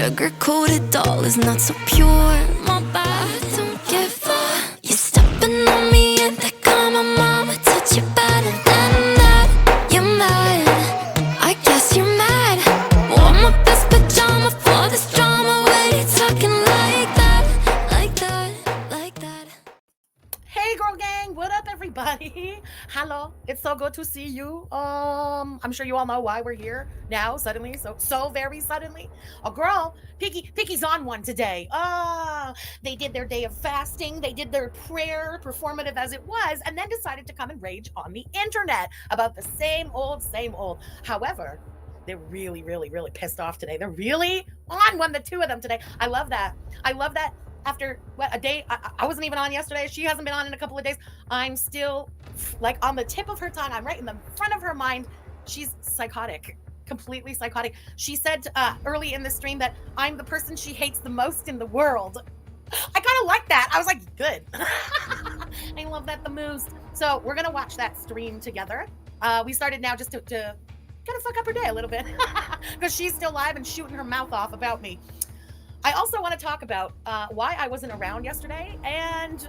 sugar-coated doll is not so pure. My bad, don't give up. You're stepping on me and that got my mama touch you better than that. You're mad, I guess you're mad. Wore my best pajama for this drama. Why you talking like that, like that, like that? Hey girl gang, what up everybody? Hello, it's so good to see you. I'm sure you all know why we're here now suddenly, so very suddenly. A girl, Piggy's on one today. They did their day of fasting, they did their prayer, performative as it was, and then decided to come and rage on the internet about the same old. However, they're really pissed off today. They're really on one, the two of them today. I love that. After a day, I wasn't even on yesterday. She hasn't been on in a couple of days. I'm still like on the tip of her tongue. I'm right in the front of her mind. She's psychotic, completely psychotic. She said early in the stream that I'm the person she hates the most in the world. I kind of like that. I was like, good. I love that the most. So we're going to watch that stream together. We started now just to kind of fuck up her day a little bit because she's still live and shooting her mouth off about me. I also want to talk about why I wasn't around yesterday and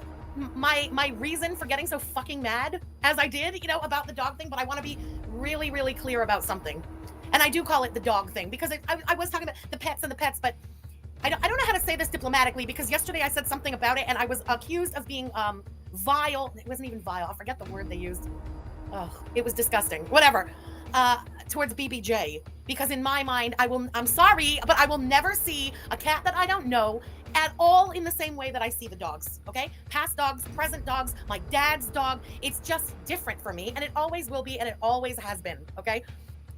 my reason for getting so fucking mad as I did, about the dog thing. But I want to be really clear about something. And I do call it the dog thing because I was talking about the pets, but I don't know how to say this diplomatically because yesterday I said something about it and I was accused of being vile. It wasn't even vile. I forget the word they used. Oh, it was disgusting. Whatever. Towards BBJ, because in my mind, I'm sorry, but I will never see a cat that I don't know at all in the same way that I see the dogs, okay? Past dogs, present dogs, my dad's dog. It's just different for me, and it always will be, and it always has been, okay?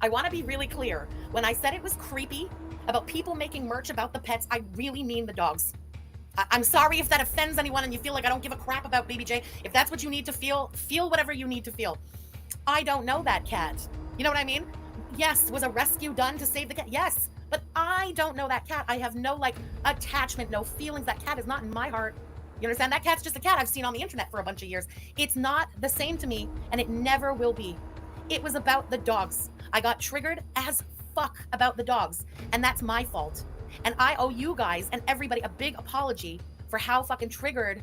I want to be really clear. When I said it was creepy about people making merch about the pets, I really mean the dogs. I'm sorry if that offends anyone and you feel like I don't give a crap about BBJ. If that's what you need to feel whatever you need to feel. I don't know that cat. You know what I mean? Yes, was a rescue done to save the cat? Yes, but I don't know that cat. I have no attachment, no feelings. That cat is not in my heart. You understand? That cat's just a cat I've seen on the internet for a bunch of years. It's not the same to me, and it never will be. It was about the dogs. I got triggered as fuck about the dogs, and that's my fault. And I owe you guys and everybody a big apology for how fucking triggered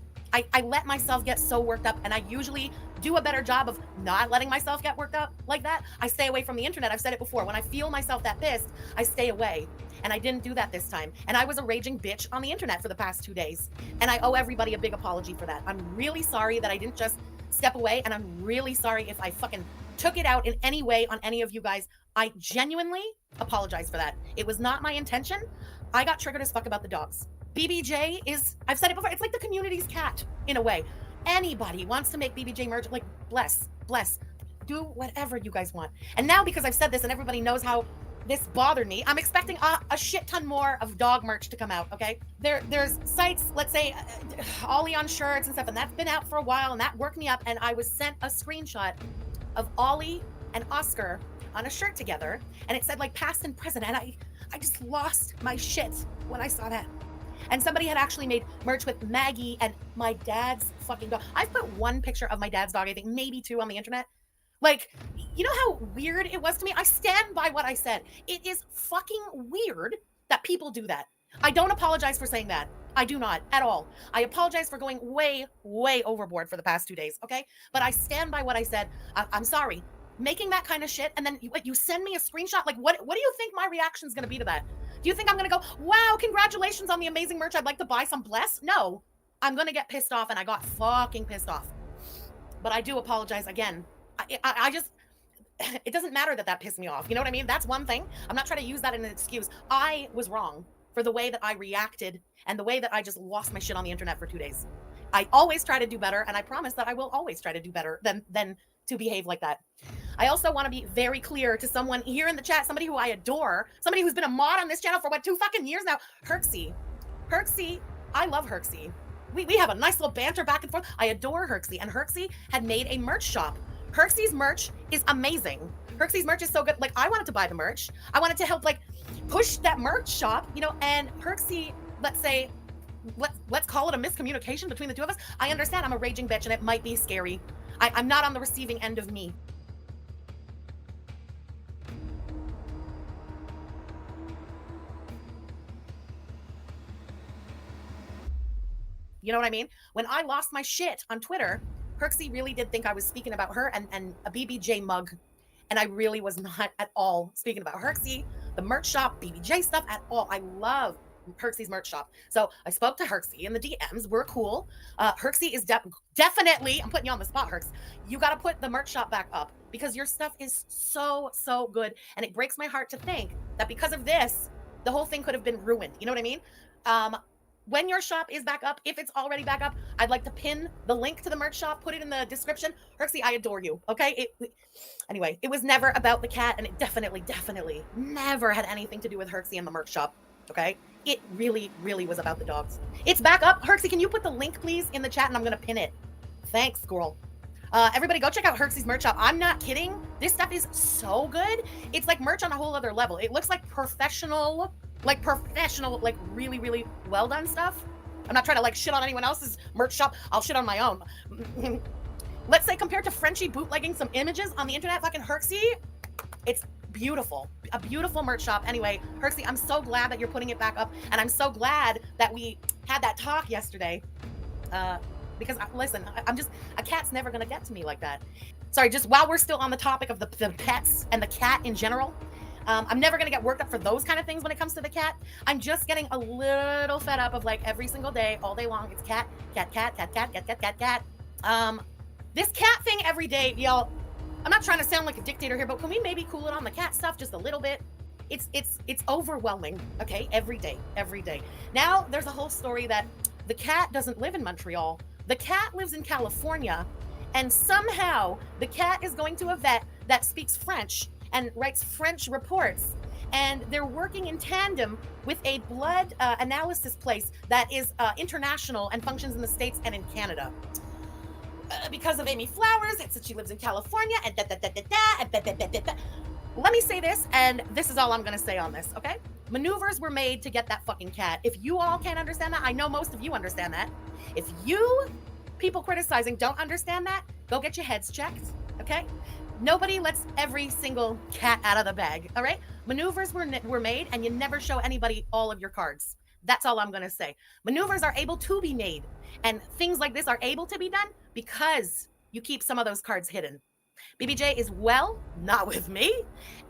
I let myself get so worked up, and I usually do a better job of not letting myself get worked up like that. I stay away from the internet. I've said it before. When I feel myself that pissed, I stay away. And I didn't do that this time. And I was a raging bitch on the internet for the past 2 days. And I owe everybody a big apology for that. I'm really sorry that I didn't just step away. And I'm really sorry if I fucking took it out in any way on any of you guys. I genuinely apologize for that. It was not my intention. I got triggered as fuck about the dogs. BBJ is, I've said it before, it's like the community's cat in a way. Anybody wants to make BBJ merch, like bless, do whatever you guys want. And now because I've said this and everybody knows how this bothered me, I'm expecting a shit ton more of dog merch to come out, okay? There's sites, let's say Ollie on shirts and stuff, and that's been out for a while and that worked me up, and I was sent a screenshot of Ollie and Oscar on a shirt together, and it said like past and present, and I just lost my shit when I saw that. And somebody had actually made merch with Maggie and my dad's fucking dog. I've put one picture of my dad's dog, I think maybe two on the internet. Like, you know how weird it was to me? I stand by what I said. It is fucking weird that people do that. I don't apologize for saying that. I do not at all. I apologize for going way overboard for the past 2 days, okay? But I stand by what I said. I'm sorry. Making that kind of shit, and then you send me a screenshot, like what do you think my reaction is going to be to that? Do you think I'm going to go, wow, congratulations on the amazing merch, I'd like to buy some, bless? No, I'm going to get pissed off, and I got fucking pissed off. But I do apologize again. I just, it doesn't matter that pissed me off. You know what I mean? That's one thing. I'm not trying to use that as an excuse. I was wrong for the way that I reacted and the way that I just lost my shit on the internet for 2 days. I always try to do better, and I promise that I will always try to do better than to behave like that. I also want to be very clear to someone here in the chat, somebody who I adore, somebody who's been a mod on this channel for 2 fucking years now, Herxie, I love Herxie. We have a nice little banter back and forth. I adore Herxie, and Herxie had made a merch shop. Herxie's merch is amazing. Herxie's merch is so good. Like, I wanted to buy the merch. I wanted to help push that merch shop, and Herxie, let's say, let's call it a miscommunication between the two of us. I understand I'm a raging bitch and it might be scary. I'm not on the receiving end of me. You know what I mean? When I lost my shit on Twitter, Herxie really did think I was speaking about her and a BBJ mug. And I really was not at all speaking about Herxie, the merch shop, BBJ stuff at all. I love Herxie's merch shop. So I spoke to Herxie in the DMs. We're cool. Herxie is definitely, I'm putting you on the spot, Herx. You got to put the merch shop back up because your stuff is so, so good. And it breaks my heart to think that because of this, the whole thing could have been ruined. You know what I mean? When your shop is back up, if it's already back up, I'd like to pin the link to the merch shop, put it in the description. Herxie, I adore you, okay? Anyway, it was never about the cat, and it definitely never had anything to do with Herxie and the merch shop, okay? It really was about the dogs. It's back up. Herxie, can you put the link, please, in the chat, and I'm going to pin it. Thanks, Gorl. Everybody go check out Herxie's merch shop. I'm not kidding. This stuff is so good. It's like merch on a whole other level. It looks like professional, like really well done stuff. I'm not trying to like shit on anyone else's merch shop. I'll shit on my own. Let's say compared to Frenchie bootlegging some images on the internet, fucking Herxie, it's beautiful. A beautiful merch shop. Anyway, Herxie, I'm so glad that you're putting it back up, and I'm so glad that we had that talk yesterday. Because listen, a cat's never gonna get to me like that. Sorry, just while we're still on the topic of the pets and the cat in general, I'm never gonna get worked up for those kind of things when it comes to the cat. I'm just getting a little fed up of like every single day, all day long, it's cat. This cat thing every day, y'all. I'm not trying to sound like a dictator here, but can we maybe cool it on the cat stuff just a little bit? It's overwhelming, okay? Every day. Now there's a whole story that the cat doesn't live in Montreal. The cat lives in California, and somehow the cat is going to a vet that speaks French and writes French reports. And they're working in tandem with a blood analysis place that is international and functions in the States and in Canada. Because of Amy Flowers, it said she lives in California, and Let me say this, and this is all I'm gonna say on this, okay? Maneuvers were made to get that fucking cat. If you all can't understand that, I know most of you understand that. If you people criticizing don't understand that, go get your heads checked, okay? Nobody lets every single cat out of the bag, all right? Maneuvers were made, and you never show anybody all of your cards. That's all I'm gonna say. Maneuvers are able to be made, and things like this are able to be done because you keep some of those cards hidden. BBJ is well, not with me,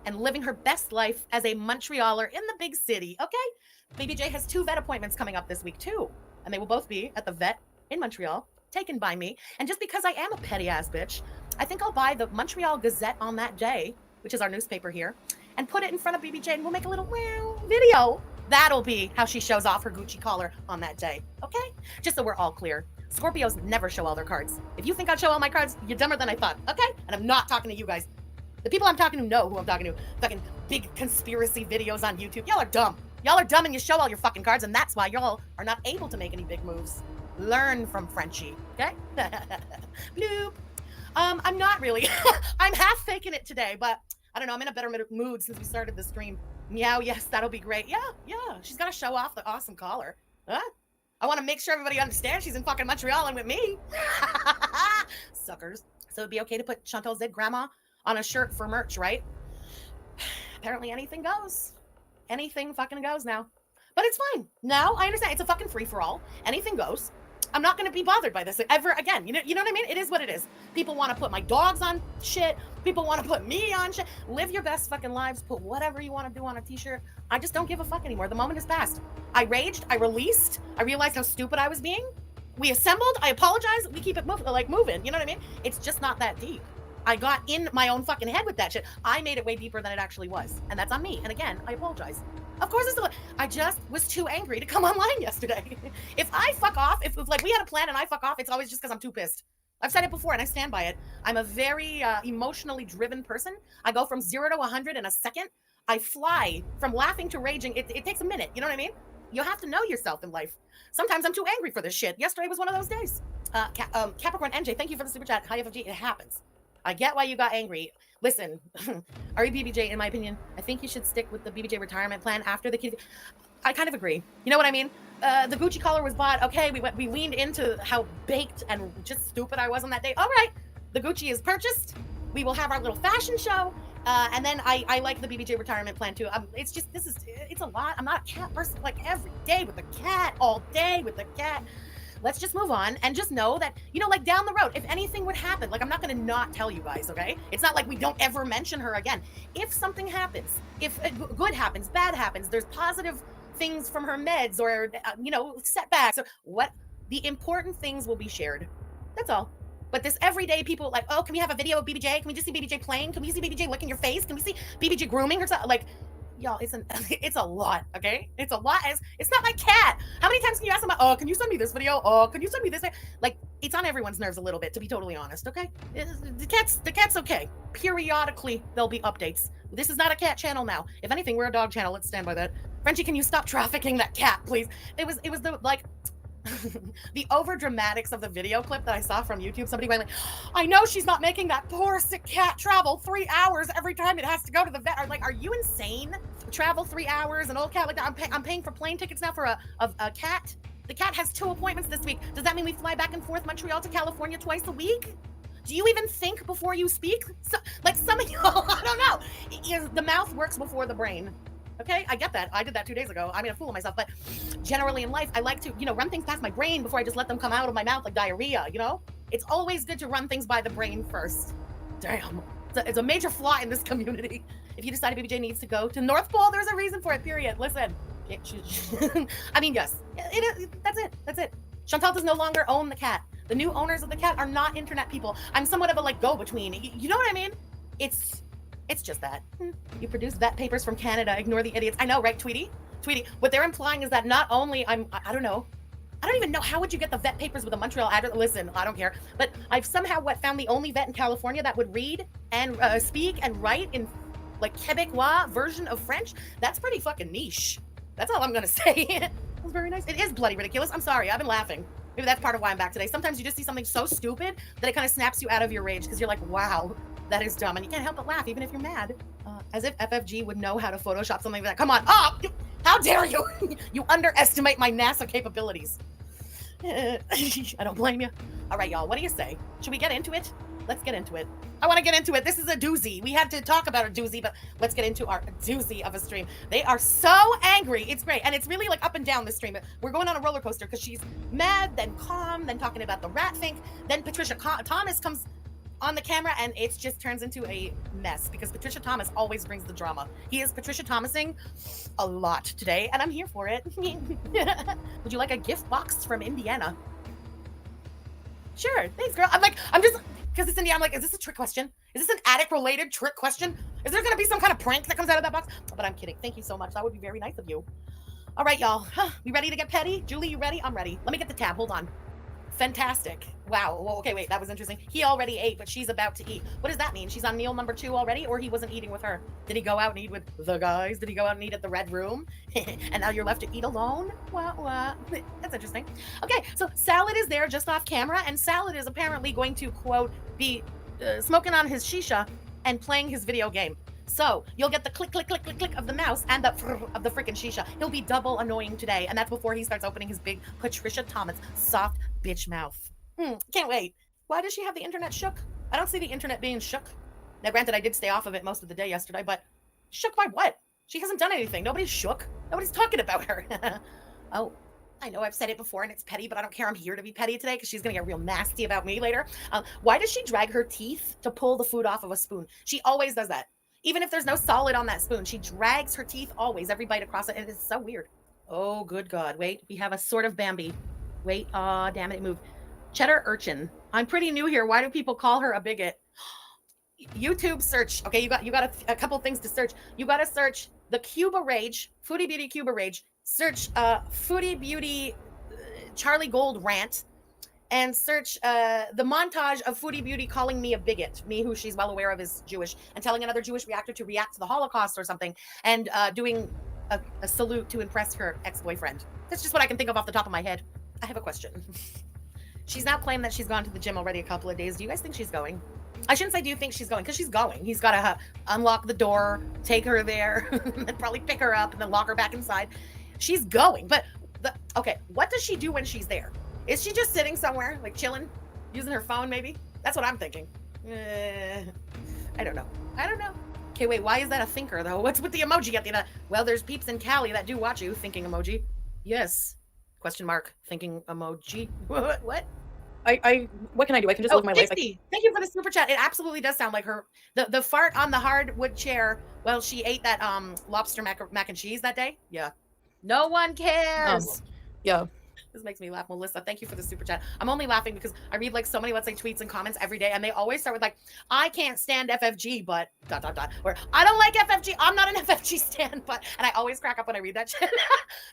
and living her best life as a Montrealer in the big city, okay? BBJ has 2 vet appointments coming up this week too, and they will both be at the vet in Montreal, taken by me. And just because I am a petty ass bitch, I think I'll buy the Montreal Gazette on that day, which is our newspaper here, and put it in front of BBJ, and we'll make a little video. That'll be how she shows off her Gucci collar on that day, okay? Just so we're all clear. Scorpios never show all their cards. If you think I'd show all my cards, you're dumber than I thought, okay? And I'm not talking to you guys. The people I'm talking to know who I'm talking to. Fucking big conspiracy videos on YouTube. Y'all are dumb. Y'all are dumb and you show all your fucking cards, and that's why y'all are not able to make any big moves. Learn from Frenchie, okay? Bloop. I'm not really. I'm half faking it today, but I don't know. I'm in a better mood since we started the stream. Meow, yes, that'll be great. Yeah. She's got to show off the awesome collar. Huh? I want to make sure everybody understands she's in fucking Montreal and with me. Suckers. So it'd be okay to put Chantal's dead grandma on a shirt for merch, right? Apparently anything goes. Anything fucking goes now. But it's fine. Now I understand. It's a fucking free-for-all. Anything goes. I'm not going to be bothered by this ever again. You know what I mean? It is what it is. People want to put my dogs on shit. People want to put me on shit. Live your best fucking lives. Put whatever you want to do on a t-shirt. I just don't give a fuck anymore. The moment is past. I raged. I released. I realized how stupid I was being. We assembled. I apologized. We keep it moving. You know what I mean? It's just not that deep. I got in my own fucking head with that shit. I made it way deeper than it actually was. And that's on me. And again, I apologize. Of course, I just was too angry to come online yesterday. If I fuck off, if like we had a plan and I fuck off, it's always just because I'm too pissed. I've said it before and I stand by it. I'm a very emotionally driven person. I go from 0 to 100 in a second. I fly from laughing to raging. It takes a minute. You know what I mean? You have to know yourself in life. Sometimes I'm too angry for this shit. Yesterday was one of those days. Capricorn NJ, thank you for the super chat. Hi FFG, it happens. I get why you got angry. Listen, BBJ, in my opinion, I think you should stick with the BBJ retirement plan after the kids. I kind of agree. You know what I mean? The Gucci collar was bought. Okay, we leaned into how baked and just stupid I was on that day. All right, the Gucci is purchased. We will have our little fashion show. And then I like the BBJ retirement plan too. It's just, it's a lot. I'm not a cat person, like every day with the cat, all day with the cat. let's just move on and just know that, you know, like down the road, if anything would happen, like I'm not going to not tell you guys, okay? It's not like we don't ever mention her again. If something happens, if good happens, bad happens, there's positive things from her meds or, you know, setbacks or what, the important things will be shared. That's all. But this everyday people like, oh, can we have a video of BBJ? Can we just see BBJ playing? Can we see BBJ licking your face? Can we see BBJ grooming herself? Like, y'all, it's a lot, okay? It's a lot. It's not my cat. How many times can you ask them, oh, can you send me this video? Oh, can you send me this? Like, it's on everyone's nerves a little bit, to be totally honest, okay? The cat's okay. Periodically, there'll be updates. This is not a cat channel now. If anything, we're a dog channel. Let's stand by that. Frenchie, can you stop trafficking that cat, please? It was the, like, the over dramatics of the video clip that I saw from YouTube. Somebody went like, I know she's not making that poor sick cat travel 3 hours every time it has to go to the vet. Like, are you insane? Travel 3 hours, an old cat like that. I'm paying for plane tickets now for a cat. The cat has 2 appointments this week. Does that mean we fly back and forth Montreal to California twice a week? Do you even think before you speak? So, like some of y'all, I don't know. The mouth works before the brain. Okay, I get that. I did that 2 days ago. I made a fool of myself, but generally in life, I like to, you know, run things past my brain before I just let them come out of my mouth like diarrhea, you know? It's always good to run things by the brain first. Damn. It's a major flaw in this community. If you decide BBJ needs to go to North Pole, there's a reason for it, period. Listen. I mean, yes. That's it. That's it. Chantal does no longer own the cat. The new owners of the cat are not internet people. I'm somewhat of a, like, go-between. You know what I mean? It's just that. You produce vet papers from Canada. Ignore the idiots. I know, right, Tweety? Tweety. What they're implying is that not only I don't know. I don't even know, how would you get the vet papers with a Montreal address? Listen, I don't care. But I've somehow found the only vet in California that would read and speak and write in, like, Quebecois version of French. That's pretty fucking niche. That's all I'm going to say. It was very nice. It is bloody ridiculous. I'm sorry. I've been laughing. Maybe that's part of why I'm back today. Sometimes you just see something so stupid that it kind of snaps you out of your rage because you're like, wow. That is dumb, and you can't help but laugh, even if you're mad. As if FFG would know how to Photoshop something like that. Come on, oh, how dare you? You underestimate my NASA capabilities. I don't blame you. All right, y'all, what do you say? Should we get into it? Let's get into it. I want to get into it. This is a doozy. We had to talk about a doozy, but let's get into our doozy of a stream. They are so angry. It's great, and it's really like up and down this stream. We're going on a roller coaster because she's mad, then calm, then talking about the rat fink, then Patricia Thomas comes on the camera, and it just turns into a mess because Patricia Thomas always brings the drama. He is Patricia Thomasing a lot today, and I'm here for it. Would you like a gift box from Indiana? Sure, thanks, girl. I'm just, because it's Indiana, I'm like, is this a trick question? Is this an addict-related trick question? Is there gonna be some kind of prank that comes out of that box? But I'm kidding. Thank you so much. That would be very nice of you. All right, y'all. We ready to get petty? Julie, you ready? I'm ready. Let me get the tab. Hold on. Fantastic. Wow. Well, okay, wait, that was interesting. He already ate, but she's about to eat. What does that mean? She's on meal number 2 already, or he wasn't eating with her? Did he go out and eat with the guys? Did he go out and eat at the Red Room? And now you're left to eat alone? That's interesting. Okay, so Salad is there just off camera, and Salad is apparently going to, quote, be smoking on his shisha and playing his video game. So you'll get the click, click, click, click, click of the mouse and the of the freaking shisha. He'll be double annoying today, and that's before he starts opening his big Patricia Thomas soft bitch mouth. Can't wait. Why does she have the internet shook? I don't see the internet being shook. Now, granted, I did stay off of it most of the day yesterday, but shook by what? She hasn't done anything. Nobody's shook. Nobody's talking about her. Oh, I know I've said it before and it's petty, but I don't care. I'm here to be petty today because she's going to get real nasty about me later. Why does she drag her teeth to pull the food off of a spoon? She always does that. Even if there's no solid on that spoon, she drags her teeth always, every bite across it, and it's so weird. Oh, good God. Wait, we have a sort of Bambi. Wait, damn it, it moved. Cheddar Urchin. I'm pretty new here. Why do people call her a bigot? YouTube search. Okay, you got a couple things to search. You got to search the Cuba Rage, Foodie Beauty Cuba Rage. Search Foodie Beauty Charlie Gold rant. And search the montage of Foodie Beauty calling me a bigot, me who she's well aware of is Jewish, and telling another Jewish reactor to react to the Holocaust or something, and doing a salute to impress her ex-boyfriend. That's just what I can think of off the top of my head. I have a question. She's now claimed that she's gone to the gym already a couple of days. Do you guys think she's going? I shouldn't say do you think she's going, because she's going. He's got to unlock the door, take her there, and probably pick her up, and then lock her back inside. She's going, but okay, what does she do when she's there? Is she just sitting somewhere, like chilling, using her phone maybe? That's what I'm thinking. I don't know. Okay, wait, why is that a thinker though? What's with the emoji at the end? Well, there's peeps in Cali that do watch you, thinking emoji. Yes. Question mark. Thinking emoji. What? What can I do? I can just Oh, live my life. Dixie, thank you for the super chat. It absolutely does sound like her. The fart on the hardwood chair while she ate that lobster mac and cheese that day. Yeah. No one cares. Yeah. This makes me laugh. Melissa, thank you for the super chat. I'm only laughing because I read like so many, let's say, tweets and comments every day, and they always start with like, I can't stand FFG, but ... or I don't like FFG. I'm not an FFG stan, but... And I always crack up when I read that shit.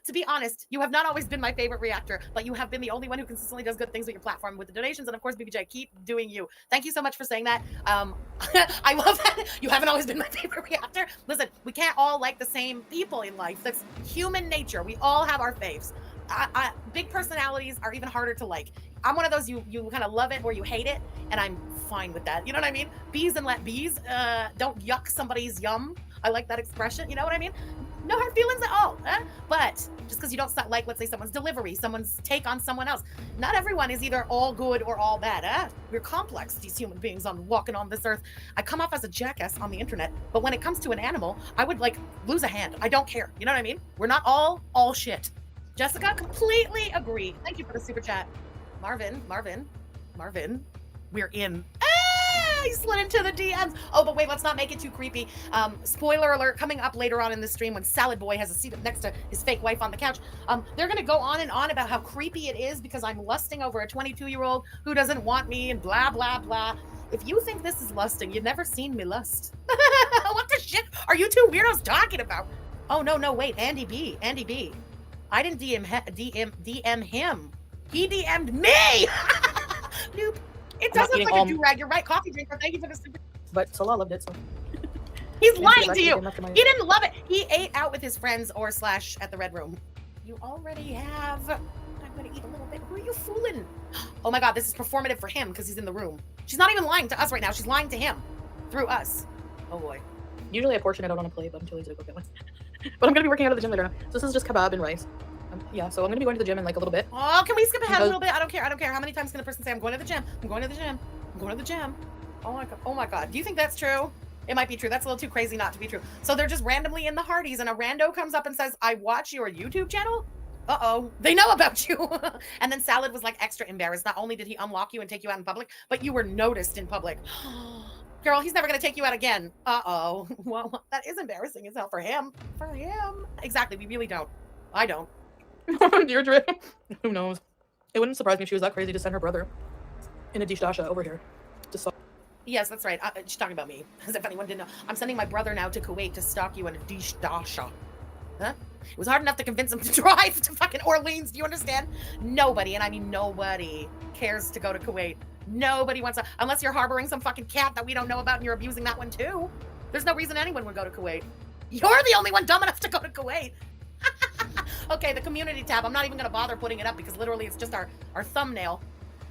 To be honest, you have not always been my favorite reactor, but you have been the only one who consistently does good things with your platform, with the donations, and of course, BBJ, keep doing you. Thank you so much for saying that. I love that. You haven't always been my favorite reactor. Listen, we can't all like the same people in life. That's human nature. We all have our faves. Big personalities are even harder to like. I'm one of those you kind of love it or you hate it, and I'm fine with that. You know what I mean? Bees and let bees. Don't yuck somebody's yum. I like that expression. You know what I mean? No hard feelings at all. But just because you don't like, let's say, someone's delivery, someone's take on someone else, not everyone is either all good or all bad. We're complex, these human beings on walking on this earth. I come off as a jackass on the internet, but when it comes to an animal, I would like lose a hand. I don't care. You know what I mean? We're not all shit. Jessica, completely agree. Thank you for the super chat. Marvin, we're in. He slid into the DMs. Oh, but wait, let's not make it too creepy. Spoiler alert, coming up later on in the stream when Salad Boy has a seat next to his fake wife on the couch. They're going to go on and on about how creepy it is because I'm lusting over a 22-year-old who doesn't want me and blah, blah, blah. If you think this is lusting, you've never seen me lust. What the shit are you two weirdos talking about? Oh, no, wait, Andy B. I didn't DM him. He DM'd me. Nope. It does look like a do-rag. You're right. Coffee drinker. Thank you for the super. But Salah loved it. So. He's lying to you. He didn't love it. He ate out with his friends or / at the Red Room. You already have. I'm gonna eat a little bit. Who are you fooling? Oh my God, this is performative for him because he's in the room. She's not even lying to us right now. She's lying to him through us. Oh boy. Usually I portion it out on a plate, but I'm too lazy to go get one. But I'm gonna be working out of the gym later. So this is just kebab and rice. Yeah, so I'm gonna be going to the gym in like a little bit. Oh, can we skip ahead a little bit? I don't care. How many times can a person say, I'm going to the gym? I'm going to the gym. I'm going to the gym. Oh my God. Do you think that's true? It might be true. That's a little too crazy not to be true. So they're just randomly in the Hardee's and a rando comes up and says, I watch your YouTube channel? Uh-oh. They know about you. And then Salad was like extra embarrassed. Not only did he unlock you and take you out in public, but you were noticed in public. Girl, he's never going to take you out again. Uh-oh. Well, that is embarrassing as hell for him. Exactly. We really don't. I don't. Deirdre. Who knows? It wouldn't surprise me if she was that crazy to send her brother in a deedee over here. Yes, that's right. She's talking about me. As if anyone didn't know. I'm sending my brother now to Kuwait to stalk you in a deedee. Huh? It was hard enough to convince him to drive to fucking Orleans. Do you understand? Nobody, and I mean nobody, cares to go to Kuwait. Nobody wants to, unless you're harboring some fucking cat that we don't know about and you're abusing that one too. There's no reason anyone would go to Kuwait. You're the only one dumb enough to go to Kuwait. Okay, the community tab. I'm not even going to bother putting it up because literally it's just our thumbnail.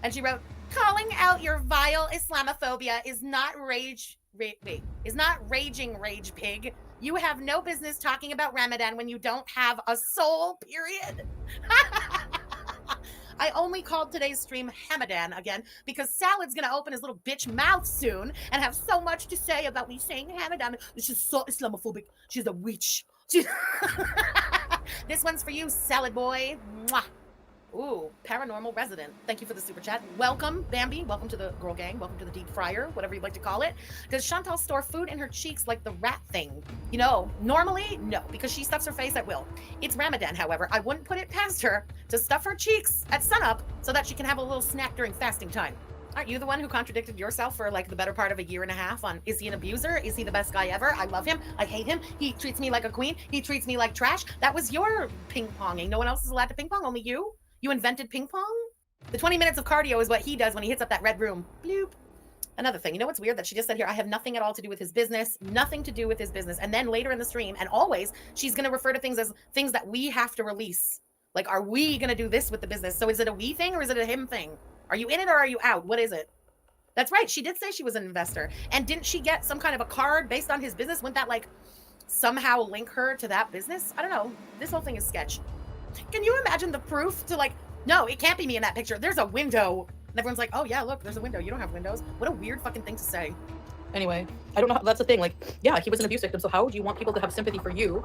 And she wrote, calling out your vile Islamophobia is not raging rage pig. You have no business talking about Ramadan when you don't have a soul, period. I only called today's stream Hamadan again because Salad's gonna open his little bitch mouth soon and have so much to say about me saying Hamadan. She's so Islamophobic. She's a witch. This one's for you, Salad Boy. Mwah. Ooh, paranormal resident. Thank you for the super chat. Welcome, Bambi. Welcome to the girl gang. Welcome to the deep fryer, whatever you'd like to call it. Does Chantal store food in her cheeks like the rat thing? You know, normally, no, because she stuffs her face at will. It's Ramadan, however. I wouldn't put it past her to stuff her cheeks at sunup so that she can have a little snack during fasting time. Aren't you the one who contradicted yourself for like the better part of a year and a half on, is he an abuser? Is he the best guy ever? I love him. I hate him. He treats me like a queen. He treats me like trash. That was your ping-ponging. No one else is allowed to ping-pong, only you. You invented ping pong? The 20 minutes of cardio is what he does when he hits up that red room. Bloop. Another thing, you know what's weird? That she just said here, I have nothing at all to do with his business. Nothing to do with his business. And then later in the stream, and always, she's going to refer to things as things that we have to release. Like, are we going to do this with the business? So is it a we thing or is it a him thing? Are you in it or are you out? What is it? That's right. She did say she was an investor. And didn't she get some kind of a card based on his business? Wouldn't that, like, somehow link her to that business? I don't know. This whole thing is sketch. Can you imagine the proof to like, no, it can't be me in that picture. There's a window. And everyone's like, oh yeah, look, there's a window. You don't have windows. What a weird fucking thing to say. Anyway, I don't know. That's the thing. Like, yeah, he was an abuse victim. So how do you want people to have sympathy for you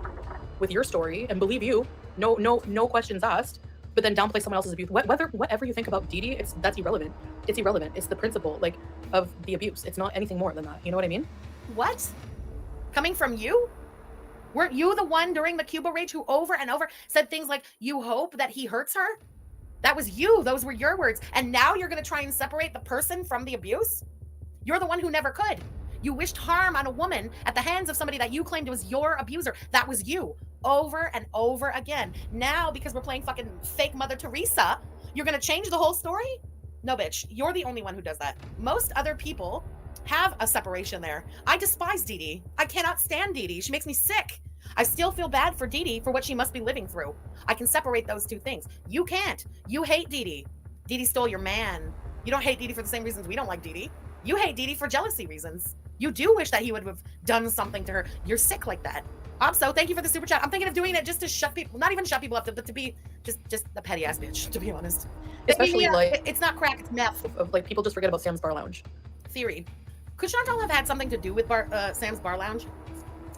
with your story and believe you? No questions asked. but then downplay someone else's abuse. Whatever you think about deedee, that's irrelevant. It's irrelevant. It's the principle, like, of the abuse. It's not anything more than that. You know what I mean? What? Coming from you? Weren't you the one during the Cuba rage who over and over said things like, you hope that he hurts her? That was you. Those were your words. And now you're going to try and separate the person from the abuse? You're the one who never could. You wished harm on a woman at the hands of somebody that you claimed was your abuser. That was you. Over and over again. Now, because we're playing fucking fake Mother Teresa, you're going to change the whole story? No, bitch. You're the only one who does that. Most other people have a separation there. I despise deedee. I cannot stand deedee. She makes me sick. I still feel bad for deedee for what she must be living through. I can separate those two things. You can't. You hate deedee. Deedee stole your man. You don't hate deedee for the same reasons we don't like deedee. You hate deedee for jealousy reasons. You do wish that he would have done something to her. You're sick like that. So thank you for the super chat. I'm thinking of doing it just to shut people, not even shut people up, but to be just a petty ass bitch, to be honest. Especially like it's not crack, it's meth. Of like people just forget about Sam's Bar Lounge. Theory. Could Chantal have had something to do with Sam's Bar Lounge?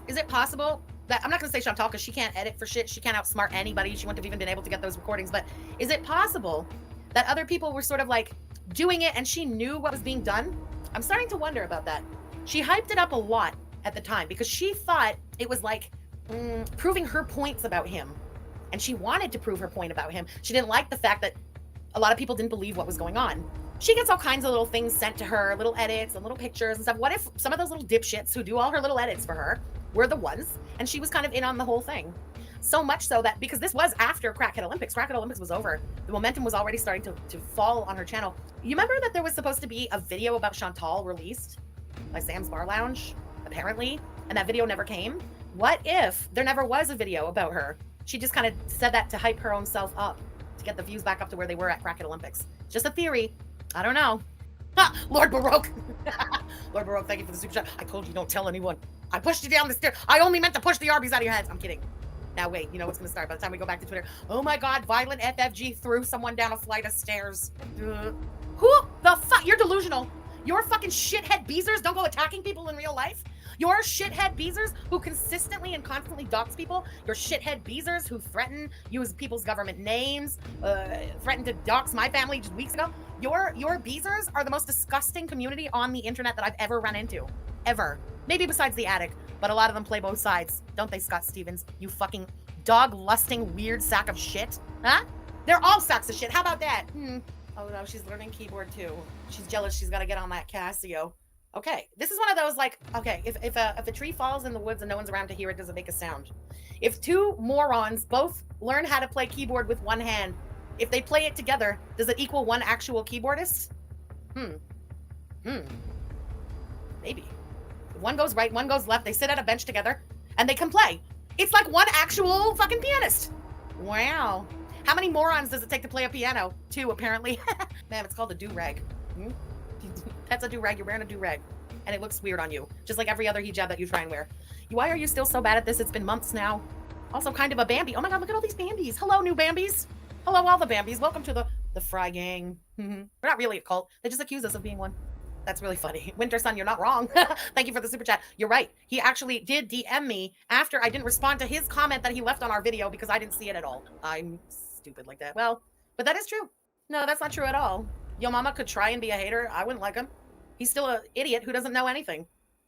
Is it possible that, I'm not going to say Chantal because she can't edit for shit. She can't outsmart anybody. She wouldn't have even been able to get those recordings. But is it possible that other people were sort of like doing it and she knew what was being done? I'm starting to wonder about that. She hyped it up a lot at the time because she thought it was like proving her points about him. And she wanted to prove her point about him. She didn't like the fact that a lot of people didn't believe what was going on. She gets all kinds of little things sent to her, little edits and little pictures and stuff. What if some of those little dipshits who do all her little edits for her were the ones, and she was kind of in on the whole thing? So much so that, because this was after Crackhead Olympics was over, the momentum was already starting to fall on her channel. You remember that there was supposed to be a video about Chantal released by Sam's Bar Lounge, apparently, and that video never came? What if there never was a video about her? She just kind of said that to hype her own self up, to get the views back up to where they were at Crackhead Olympics. Just a theory. I don't know. Lord Baroque. Lord Baroque, thank you for the super chat. I told you don't tell anyone. I pushed you down the stairs. I only meant to push the Arby's out of your heads. I'm kidding. Now wait, you know what's going to start by the time we go back to Twitter. Oh my God, violent FFG threw someone down a flight of stairs. Who the fuck? You're delusional. Your fucking shithead beezers don't go attacking people in real life. Your shithead beezers who consistently and constantly dox people. Your shithead beezers who threaten, use people's government names, threatened to dox my family just weeks ago. Your beezers are the most disgusting community on the internet that I've ever run into. Ever. Maybe besides the attic, but a lot of them play both sides. Don't they, Scott Stevens? You fucking dog-lusting weird sack of shit. Huh? They're all sacks of shit. How about that? Oh no, she's learning keyboard too. She's jealous. She's got to get on that Casio. Okay, this is one of those like, okay, if a tree falls in the woods and no one's around to hear it, does it make a sound? If two morons both learn how to play keyboard with one hand, if they play it together, does it equal one actual keyboardist? Maybe. If one goes right, one goes left, they sit at a bench together, and they can play. It's like one actual fucking pianist. Wow. How many morons does it take to play a piano? 2, apparently. Man, it's called a do-rag. That's a do-rag. You're wearing a do-rag. And it looks weird on you. Just like every other hijab that you try and wear. Why are you still so bad at this? It's been months now. Also kind of a Bambi. Oh my God, look at all these Bambis. Hello, new Bambis. Hello, all the Bambis. Welcome to the Fry Gang. We're not really a cult. They just accuse us of being one. That's really funny. Winter Sun, you're not wrong. Thank you for the super chat. You're right. He actually did DM me after I didn't respond to his comment that he left on our video because I didn't see it at all. I'm stupid like that. Well, but that is true. No, that's not true at all. Yo mama could try and be a hater. I wouldn't like him. He's still an idiot who doesn't know anything.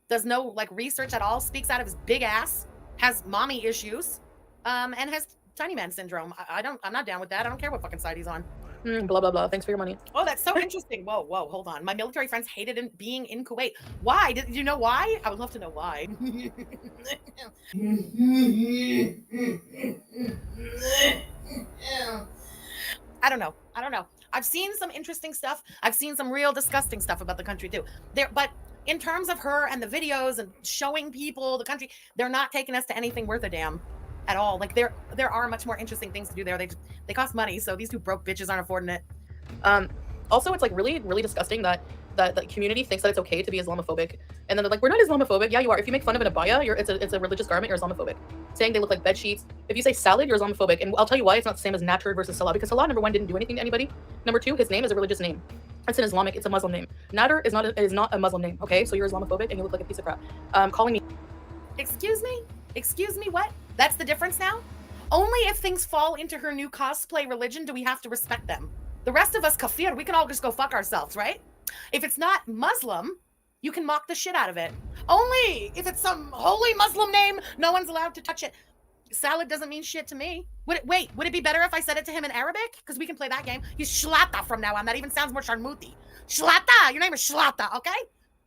Does no like research at all, speaks out of his big ass, has mommy issues, and has tiny man syndrome. I'm not down with that. I don't care what fucking side he's on. Blah, blah, blah. Thanks for your money. Oh, that's so interesting. Whoa, hold on. My military friends hated being in Kuwait. Why? Did you know why? I would love to know why. I don't know. I've seen some interesting stuff. I've seen some real disgusting stuff about the country too. But in terms of her and the videos and showing people the country, they're not taking us to anything worth a damn at all. Like there are much more interesting things to do there. They cost money, so these two broke bitches aren't affording it. Also, it's like really, really disgusting that the community thinks that it's okay to be Islamophobic, and then they're like, we're not Islamophobic. Yeah, you are. If you make fun of an abaya, it's a religious garment, you're Islamophobic. Saying they look like bed sheets. If you say salad, you're Islamophobic. And I'll tell you why it's not the same as Natur versus Salah, because Salah, number 1, didn't do anything to anybody. Number 2, his name is a religious name. It's an Islamic, it's a Muslim name. Natur is not a Muslim name, okay? So you're Islamophobic and you look like a piece of crap. Calling me. Excuse me, what? That's the difference now? Only if things fall into her new cosplay religion do we have to respect them. The rest of us kafir, we can all just go fuck ourselves, right? If it's not Muslim, you can mock the shit out of it. Only if it's some holy Muslim name, no one's allowed to touch it. Salad doesn't mean shit to me. Would it be better if I said it to him in Arabic? Because we can play that game. He's Shlata from now on. That even sounds more Sharmuti. Shlata! Your name is Shlata, okay?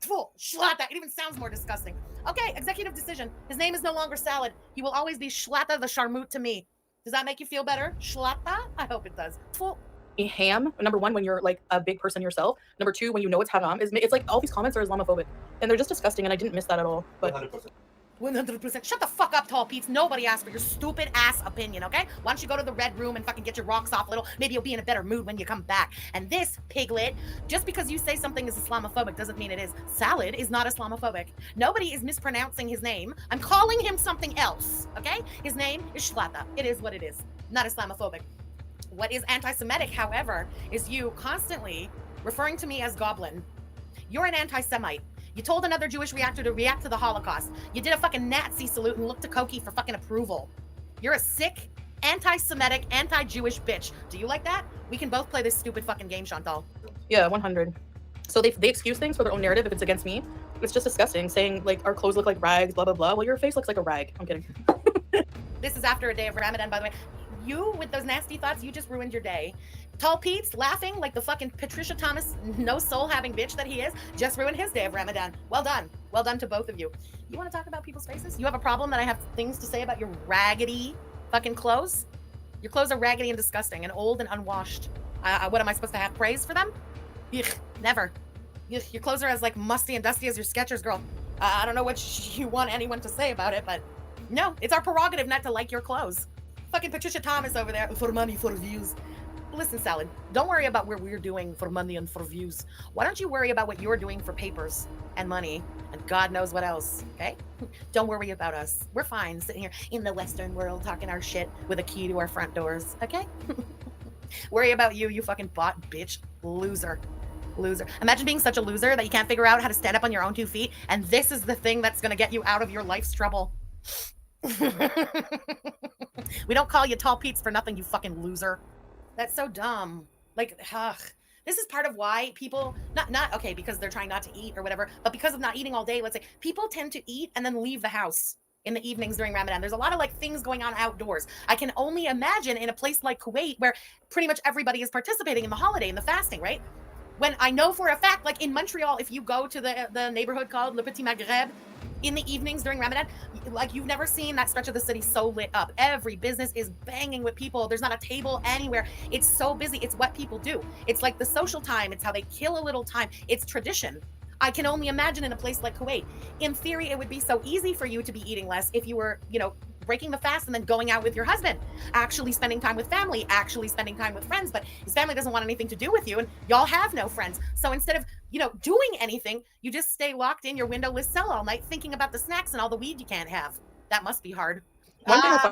Tfu, Shlata. It even sounds more disgusting. Okay, executive decision. His name is no longer Salad. He will always be Shlata the Sharmut to me. Does that make you feel better? Shlata? I hope it does. Tfu. Ham, number one, when you're like a big person yourself. Number two, when you know it's haram, it's like all these comments are Islamophobic. And they're just disgusting, and I didn't miss that at all. But 100%. Shut the fuck up, Tall Pete's. Nobody asked for your stupid ass opinion, okay? Why don't you go to the red room and fucking get your rocks off a little? Maybe you'll be in a better mood when you come back. And this, piglet, just because you say something is Islamophobic doesn't mean it is. Salad is not Islamophobic. Nobody is mispronouncing his name. I'm calling him something else, okay? His name is Shlata. It is what it is. Not Islamophobic. What is anti-Semitic, however, is you constantly referring to me as goblin. You're an anti-Semite. You told another Jewish reactor to react to the Holocaust. You did a fucking Nazi salute and looked to Koki for fucking approval. You're a sick, anti-Semitic, anti-Jewish bitch. Do you like that? We can both play this stupid fucking game, Chantal. yeah, 100. So they excuse things for their own narrative if it's against me. It's just disgusting, saying like our clothes look like rags, blah blah blah. Well, your face looks like a rag. I'm kidding. This is after a day of Ramadan, by the way. You, with those nasty thoughts, you just ruined your day. Tall Pete's laughing like the fucking Patricia Thomas, no soul having bitch that he is, just ruined his day of Ramadan. Well done. Well done to both of you. You want to talk about people's faces? You have a problem that I have things to say about your raggedy fucking clothes? Your clothes are raggedy and disgusting and old and unwashed. What am I supposed to have praise for them? Ugh, never. Ugh, your clothes are as like musty and dusty as your Skechers, girl. I don't know what you want anyone to say about it, but no, it's our prerogative not to like your clothes. Fucking Patricia Thomas over there, for money, for views. Listen, Salad, don't worry about what we're doing for money and for views. Why don't you worry about what you're doing for papers and money and God knows what else, okay? Don't worry about us. We're fine sitting here in the Western world talking our shit with a key to our front doors, okay? Worry about you fucking bot bitch. Loser. Imagine being such a loser that you can't figure out how to stand up on your own 2 feet, and this is the thing that's gonna get you out of your life's trouble. We don't call you Tall Pete's for nothing, you fucking loser. That's so dumb. Like, ugh. This is part of why people, not okay, because they're trying not to eat or whatever, but because of not eating all day, let's say, people tend to eat and then leave the house in the evenings during Ramadan. There's a lot of like things going on outdoors. I can only imagine in a place like Kuwait where pretty much everybody is participating in the holiday, in the fasting, right? When I know for a fact, like in Montreal, if you go to the neighborhood called Le Petit Maghreb, in the evenings during Ramadan, like you've never seen that stretch of the city so lit up. Every business is banging with people. There's not a table anywhere. It's so busy. It's what people do. It's like the social time. It's how they kill a little time. It's tradition. I can only imagine in a place like Kuwait. In theory, it would be so easy for you to be eating less if you were, breaking the fast and then going out with your husband, actually spending time with family, actually spending time with friends, but his family doesn't want anything to do with you and y'all have no friends. So instead of, doing anything, you just stay locked in your windowless cell all night thinking about the snacks and all the weed you can't have. That must be hard.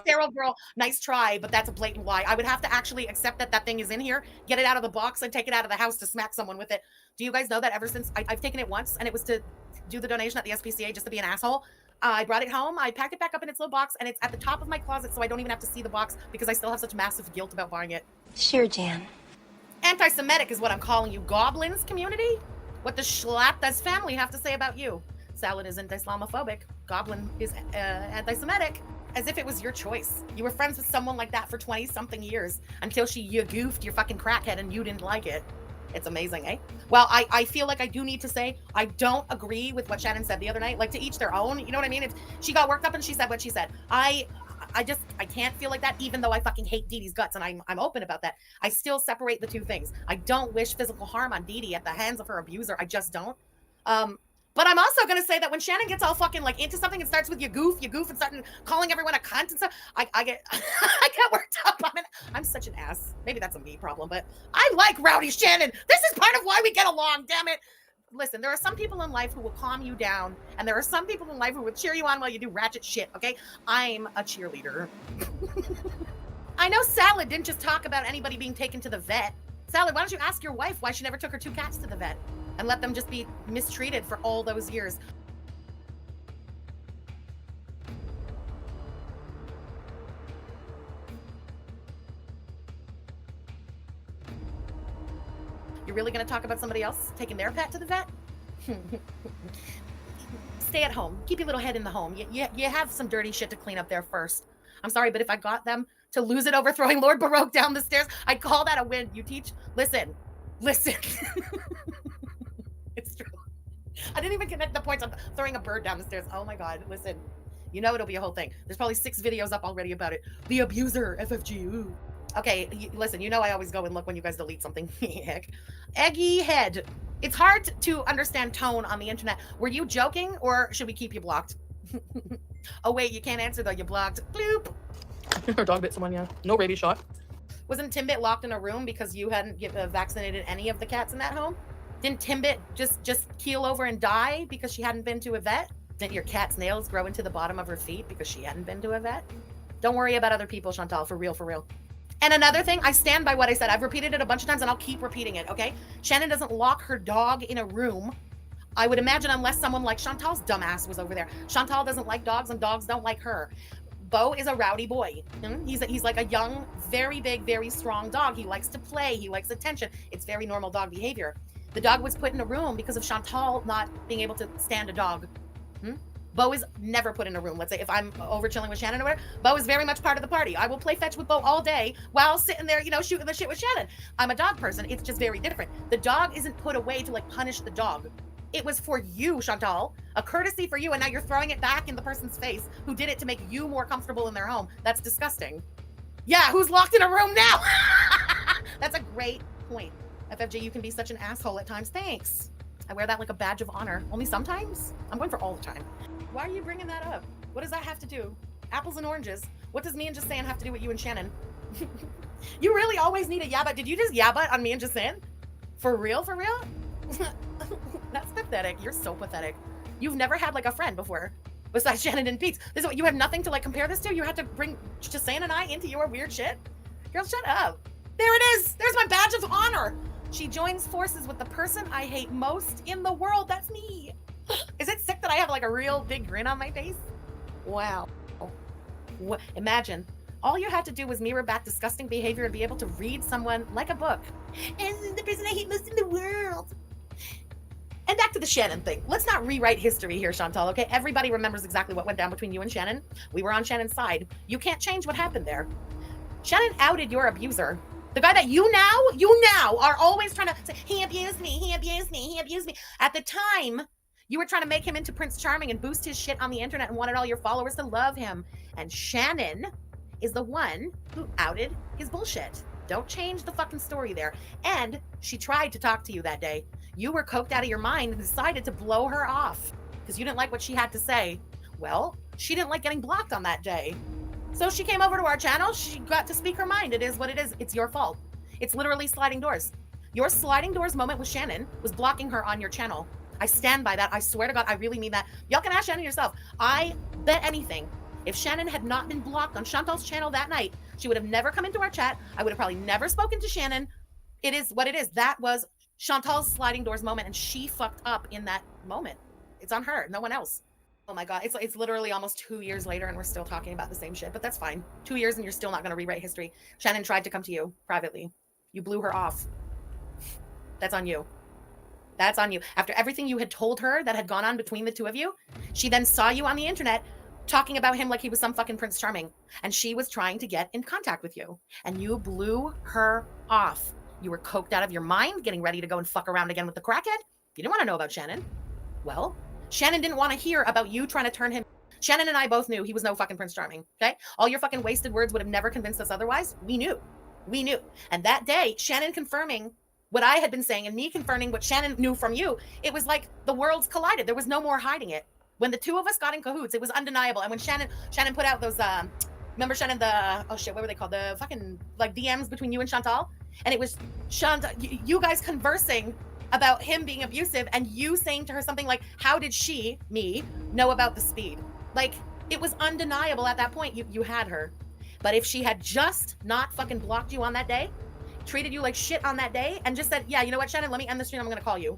Feral girl, nice try, but that's a blatant lie. I would have to actually accept that thing is in here, get it out of the box and take it out of the house to smack someone with it. Do you guys know that ever since I've taken it once and it was to do the donation at the SPCA just to be an asshole? I brought it home, I packed it back up in its little box, and it's at the top of my closet, so I don't even have to see the box because I still have such massive guilt about buying it. Sure, Jan. Anti-Semitic is what I'm calling you. Goblins community? What does Shlata's family have to say about you? Salad isn't Islamophobic. Goblin is anti-Semitic. As if it was your choice. You were friends with someone like that for 20-something years until you goofed your fucking crackhead and you didn't like it. It's amazing, eh? Well, I feel like I do need to say I don't agree with what Shannon said the other night. Like, to each their own. You know what I mean? If she got worked up and she said what she said. I can't feel like that, even though I fucking hate Deedee's guts, and I'm open about that. I still separate the two things. I don't wish physical harm on Deedee at the hands of her abuser. I just don't. But I'm also going to say that when Shannon gets all fucking like into something and starts with you goof and starting calling everyone a cunt and stuff, I get I get worked up. I'm such an ass. Maybe that's a me problem, but I like Rowdy Shannon. This is part of why we get along, damn it. Listen, there are some people in life who will calm you down, and there are some people in life who will cheer you on while you do ratchet shit, okay? I'm a cheerleader. I know Salad didn't just talk about anybody being taken to the vet. Salad, why don't you ask your wife why she never took her 2 cats to the vet and let them just be mistreated for all those years? You're really gonna talk about somebody else taking their pet to the vet? Stay at home. Keep your little head in the home. You have some dirty shit to clean up there first. I'm sorry, but if I got them to lose it over throwing Lord Baroque down the stairs, I'd call that a win. You teach? Listen. It's true. I didn't even connect the points on throwing a bird down the stairs. Oh my God, listen. You know it'll be a whole thing. There's probably 6 videos up already about it. The abuser, FFG. Ooh. Okay, listen, you know I always go and look when you guys delete something. Heck. Eggy head. It's hard to understand tone on the internet. Were you joking or should we keep you blocked? Oh wait, you can't answer though. You blocked. Bloop. Her dog bit someone, yeah. No rabies shot. Wasn't Timbit locked in a room because you hadn't vaccinated any of the cats in that home? Didn't Timbit just keel over and die because she hadn't been to a vet? Didn't your cat's nails grow into the bottom of her feet because she hadn't been to a vet? Don't worry about other people, Chantal, for real, for real. And another thing, I stand by what I said. I've repeated it a bunch of times and I'll keep repeating it, okay? Shannon doesn't lock her dog in a room. I would imagine unless someone like Chantal's dumbass was over there. Chantal doesn't like dogs and dogs don't like her. Bo is a rowdy boy. He's like a young, very big, very strong dog. He likes to play. He likes attention. It's very normal dog behavior. The dog was put in a room because of Chantal not being able to stand a dog. Bo is never put in a room. Let's say if I'm over chilling with Shannon or whatever, Bo is very much part of the party. I will play fetch with Bo all day while sitting there, shooting the shit with Shannon. I'm a dog person. It's just very different. The dog isn't put away to like punish the dog. It was for you, Chantal, a courtesy for you, and now you're throwing it back in the person's face who did it to make you more comfortable in their home. That's disgusting. Yeah, who's locked in a room now? That's a great point. FFG, you can be such an asshole at times. Thanks. I wear that like a badge of honor. Only sometimes? I'm going for all the time. Why are you bringing that up? What does that have to do? Apples and oranges. What does me and just saying have to do with you and Shannon? You really always need a yeah, but did you just yeah, but on me and just saying? For real? For real? That's pathetic. You're so pathetic. You've never had like a friend before besides Shannon and Pete. This is what you have nothing to like compare this to. You had to bring Jasan and I into your weird shit. Girl, shut up. There it is. There's my badge of honor. She joins forces with the person I hate most in the world. That's me. Is it sick that I have like a real big grin on my face? Wow. Imagine. All you had to do was mirror back disgusting behavior and be able to read someone like a book. And the person I hate most in the world. And back to the Shannon thing. Let's not rewrite history here, Chantal, okay? Everybody remembers exactly what went down between you and Shannon. We were on Shannon's side. You can't change what happened there. Shannon outed your abuser. The guy that you now are always trying to say, he abused me. At the time, you were trying to make him into Prince Charming and boost his shit on the internet and wanted all your followers to love him. And Shannon is the one who outed his bullshit. Don't change the fucking story there. And she tried to talk to you that day. You were coked out of your mind and decided to blow her off because you didn't like what she had to say. Well, she didn't like getting blocked on that day. So she came over to our channel. She got to speak her mind. It is what it is. It's your fault. It's literally sliding doors. Your sliding doors moment with Shannon was blocking her on your channel. I stand by that. I swear to God, I really mean that. Y'all can ask Shannon yourself. I bet anything. If Shannon had not been blocked on Chantal's channel that night, she would have never come into our chat. I would have probably never spoken to Shannon. It is what it is. That was Chantal's sliding doors moment, and she fucked up in that moment. It's on her, no one else. Oh my God, it's literally almost 2 years later and we're still talking about the same shit, but that's fine. 2 years and you're still not gonna rewrite history. Shannon tried to come to you privately. You blew her off. That's on you. That's on you. After everything you had told her that had gone on between the two of you, she then saw you on the internet talking about him like he was some fucking Prince Charming, and she was trying to get in contact with you, and you blew her off. You were coked out of your mind, getting ready to go and fuck around again with the crackhead. You didn't want to know about Shannon. Well, Shannon didn't want to hear about you trying to turn him. Shannon and I both knew he was no fucking Prince Charming, okay? All your fucking wasted words would have never convinced us otherwise. We knew. And that day, Shannon confirming what I had been saying and me confirming what Shannon knew from you, it was like the worlds collided. There was no more hiding it. When the two of us got in cahoots, it was undeniable. And when Shannon put out those, remember Shannon, what were they called? The fucking like DMs between you and Chantal? And it was Chantal, you guys conversing about him being abusive and you saying to her something like, how did she, me, know about the speed? Like, it was undeniable at that point. You had her. But if she had just not fucking blocked you on that day, treated you like shit on that day, and just said, yeah, you know what, Shannon, let me end the stream, I'm gonna call you.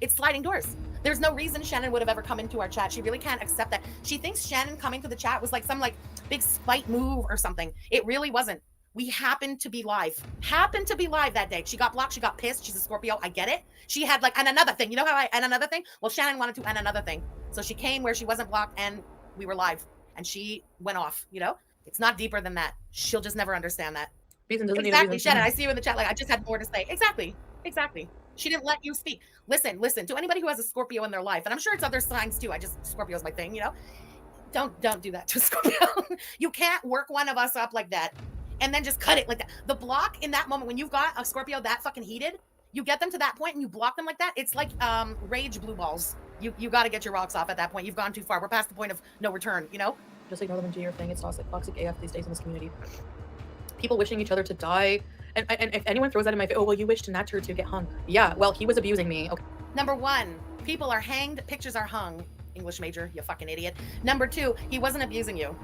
It's sliding doors. There's no reason Shannon would have ever come into our chat. She really can't accept that. She thinks Shannon coming to the chat was like some like big spite move or something. It really wasn't. We happened to be live. Happened to be live that day. She got blocked. She got pissed. She's a Scorpio. I get it. She had like, and another thing. You know how and another thing? Well, Shannon wanted to and another thing. So she came where she wasn't blocked and we were live. And she went off, you know? It's not deeper than that. She'll just never understand that. Reason doesn't Exactly, need a reason. Shannon. I see you in the chat. Like, I just had more to say. Exactly. Exactly. She didn't let you speak. Listen, to anybody who has a Scorpio in their life, and I'm sure it's other signs too. Scorpio's my thing, you know? Don't do that to Scorpio. You can't work one of us up like that and then just cut it like that. The block in that moment when you've got a Scorpio that fucking heated, you get them to that point and you block them like that. It's like rage blue balls. You got to get your rocks off at that point. You've gone too far. We're past the point of no return, you know? Just ignore them and do your thing. It's toxic AF these days in this community. People wishing each other to die. And if anyone throws that in my face, oh, well, you wished Natter to get hung. Yeah, well, he was abusing me. Okay. Number 1, people are hanged, pictures are hung. English major, you fucking idiot. Number 2, he wasn't abusing you.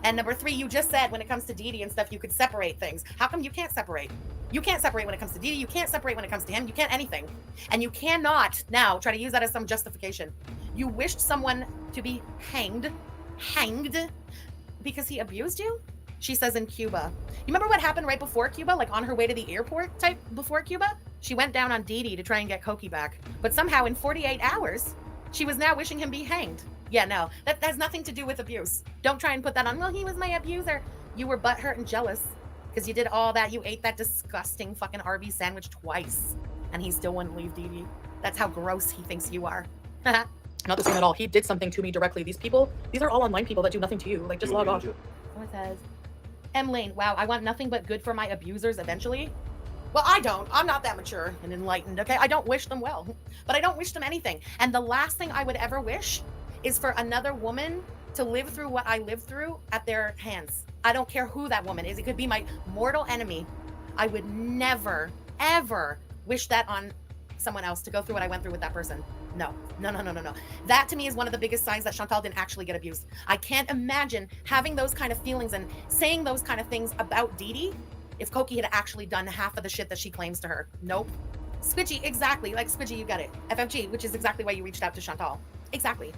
And number 3, you just said when it comes to Deedee and stuff, you could separate things. How come you can't separate? You can't separate when it comes to Deedee. You can't separate when it comes to him. You can't anything. And you cannot now try to use that as some justification. You wished someone to be hanged because he abused you? She says in Cuba. You remember what happened right before Cuba? Like on her way to the airport type before Cuba? She went down on Deedee to try and get Koki back. But somehow in 48 hours, she was now wishing him be hanged. Yeah, no, that has nothing to do with abuse. Don't try and put that on, well, he was my abuser. You were butthurt and jealous because you did all that. You ate that disgusting fucking Arby's sandwich twice and he still wouldn't leave Deedee. That's how gross he thinks you are. Not the same at all. He did something to me directly. These are all online people that do nothing to you. Like, just log off. What says? M. Lane, wow, I want nothing but good for my abusers eventually. Well, I don't. I'm not that mature and enlightened, okay? I don't wish them well, but I don't wish them anything. And the last thing I would ever wish is for another woman to live through what I lived through at their hands. I don't care who that woman is. It could be my mortal enemy. I would never, ever wish that on someone else to go through what I went through with that person. No. That to me is one of the biggest signs that Chantal didn't actually get abused. I can't imagine having those kind of feelings and saying those kind of things about Deedee if Koki had actually done half of the shit that she claims to her. Nope. Squidgy, exactly. Like Squidgy, you get it. FFG, which is exactly why you reached out to Chantal. Exactly.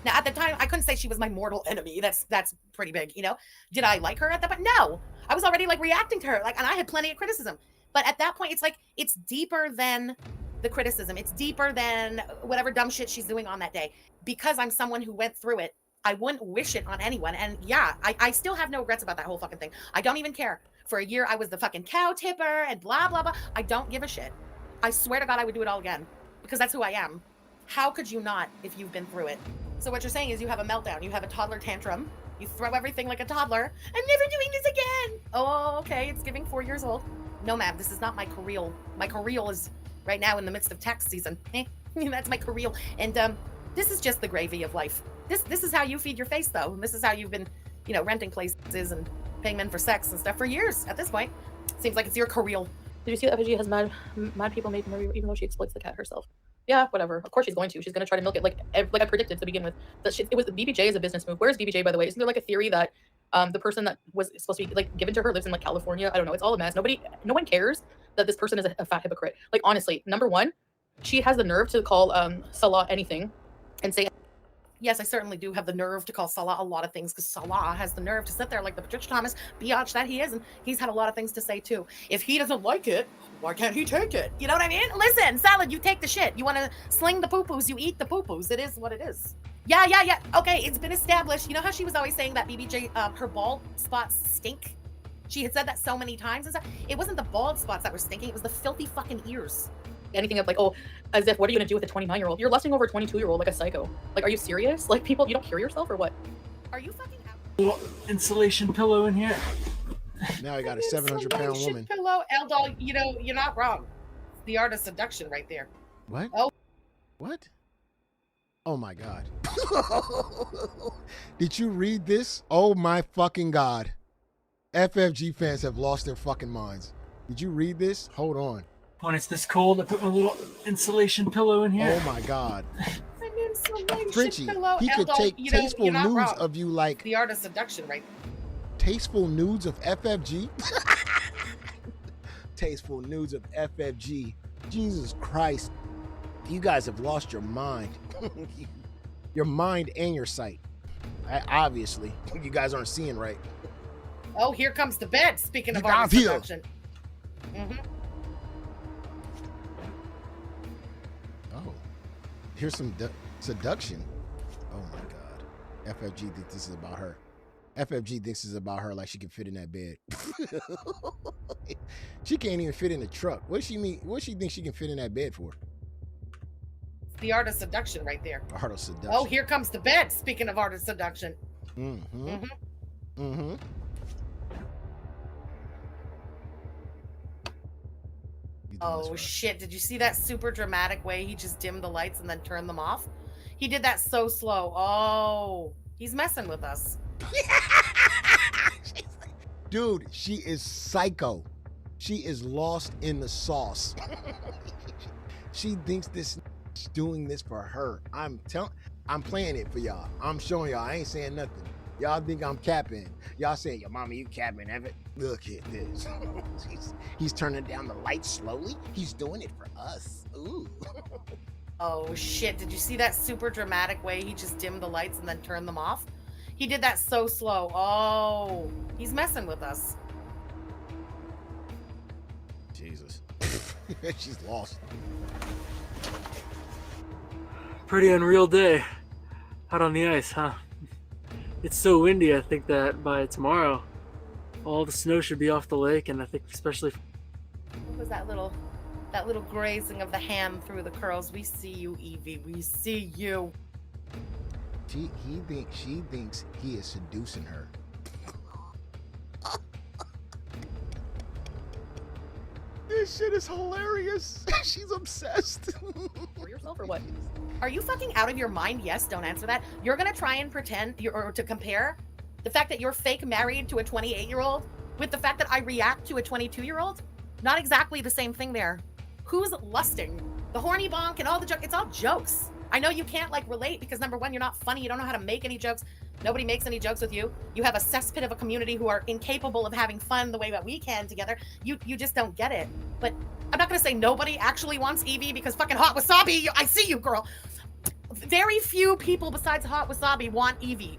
Now, at the time, I couldn't say she was my mortal enemy. That's pretty big, you know? Did I like her at that point? No. I was already like reacting to her, like, and I had plenty of criticism. But at that point, it's like, it's deeper than the criticism. It's deeper than whatever dumb shit she's doing on that day. Because I'm someone who went through it, I wouldn't wish it on anyone. And yeah, I still have no regrets about that whole fucking thing. I don't even care. For a year, I was the fucking cow tipper and blah, blah, blah. I don't give a shit. I swear to God, I would do it all again because that's who I am. How could you not if you've been through it? So what you're saying is you have a meltdown. You have a toddler tantrum. You throw everything like a toddler. I'm never doing this again. Oh, okay. It's giving 4 years old. No, ma'am. This is not my career. My career is right now in the midst of tax season. That's my career. And this is just the gravy of life. This is how you feed your face, though. And this is how you've been, you know, renting places and paying men for sex and stuff for years at this point. Seems like it's your career. Did you see that FFG has mad people making her even though she exploits the cat herself? Yeah, whatever. Of course she's going to. She's going to try to milk it like I predicted to begin with. That it was BBJ is a business move. Where's BBJ, by the way? Isn't there like a theory that the person that was supposed to be like given to her lives in like California? I don't know. It's all a mess. No one cares that this person is a fat hypocrite. Like honestly, number one, she has the nerve to call Salah anything and say, yes, I certainly do have the nerve to call Salah a lot of things because Salah has the nerve to sit there like the Patricia Thomas biatch that he is, and he's had a lot of things to say too. If he doesn't like it, why can't he take it? You know what I mean? Listen, Salad, you take the shit. You want to sling the poo-poos, you eat the poo-poos. It is what it is. Yeah. Okay, it's been established. You know how she was always saying that BBJ, her bald spots stink? She had said that so many times and stuff. It wasn't the bald spots that were stinking. It was the filthy fucking ears. Anything of like, oh, as if, what are you gonna do with a 29-year-old? You're lusting over a 22-year-old like a psycho. Like, are you serious? Like, people, you don't hear yourself or what? Are you fucking out? Little insulation pillow in here. Now I got a 700-pound woman. Pillow, Eldol, you know, you're not wrong. It's the art of seduction right there. What? Oh. What? Oh my God. Did you read this? Oh my fucking God. FFG fans have lost their fucking minds. Did you read this? Hold on. When it's this cold, I put my little insulation pillow in here. Oh my God. An insulation Frenchie, pillow, he could Eldol, take you know, tasteful you're not nudes wrong. of you like The art of seduction right tasteful nudes of FFG. Tasteful nudes of FFG. Jesus Christ. You guys have lost your mind. Your mind and your sight. Obviously, you guys aren't seeing right. Oh, here comes the bed. Speaking of Get art down of here. seduction. Oh, here's some seduction. Oh my God. FFG thinks this is about her. FFG thinks this is about her like she can fit in that bed. She can't even fit in the truck. What does she mean? What does she think she can fit in that bed for? The art of seduction right there. Art of seduction. Oh, here comes the bed. Speaking of art of seduction. Oh shit, did you see that super dramatic way he just dimmed the lights and then turned them off? He did that so slow. Oh, he's messing with us. Dude, she is psycho. She is lost in the sauce. She thinks this doing this for her. I'm playing it for y'all. I'm showing y'all. I ain't saying nothing. Y'all think I'm capping. Y'all saying, yo, mama, you capping, Evan. Look at this. He's turning down the lights slowly. He's doing it for us. Ooh. Oh shit, did you see that super dramatic way he just dimmed the lights and then turned them off? He did that so slow. Oh, he's messing with us. Jesus. She's lost. Pretty unreal day. Out on the ice, huh? It's so windy, I think that by tomorrow, all the snow should be off the lake, and I think especially... What was that little grazing of the hand through the curls? We see you, Evie. We see you. She thinks he is seducing her. This shit is hilarious. She's obsessed. For yourself or what? Are you fucking out of your mind? Yes, don't answer that. You're gonna try and pretend or to compare the fact that you're fake married to a 28-year-old with the fact that I react to a 22-year-old? Not exactly the same thing there. Who's lusting? The horny bonk and all the jokes. It's all jokes. I know you can't like relate because number one, you're not funny. You don't know how to make any jokes. Nobody makes any jokes with you. You have a cesspit of a community who are incapable of having fun the way that we can together. You just don't get it. But I'm not gonna say nobody actually wants Evie because fucking Hot Wasabi, I see you, girl. Very few people besides Hot Wasabi want Evie.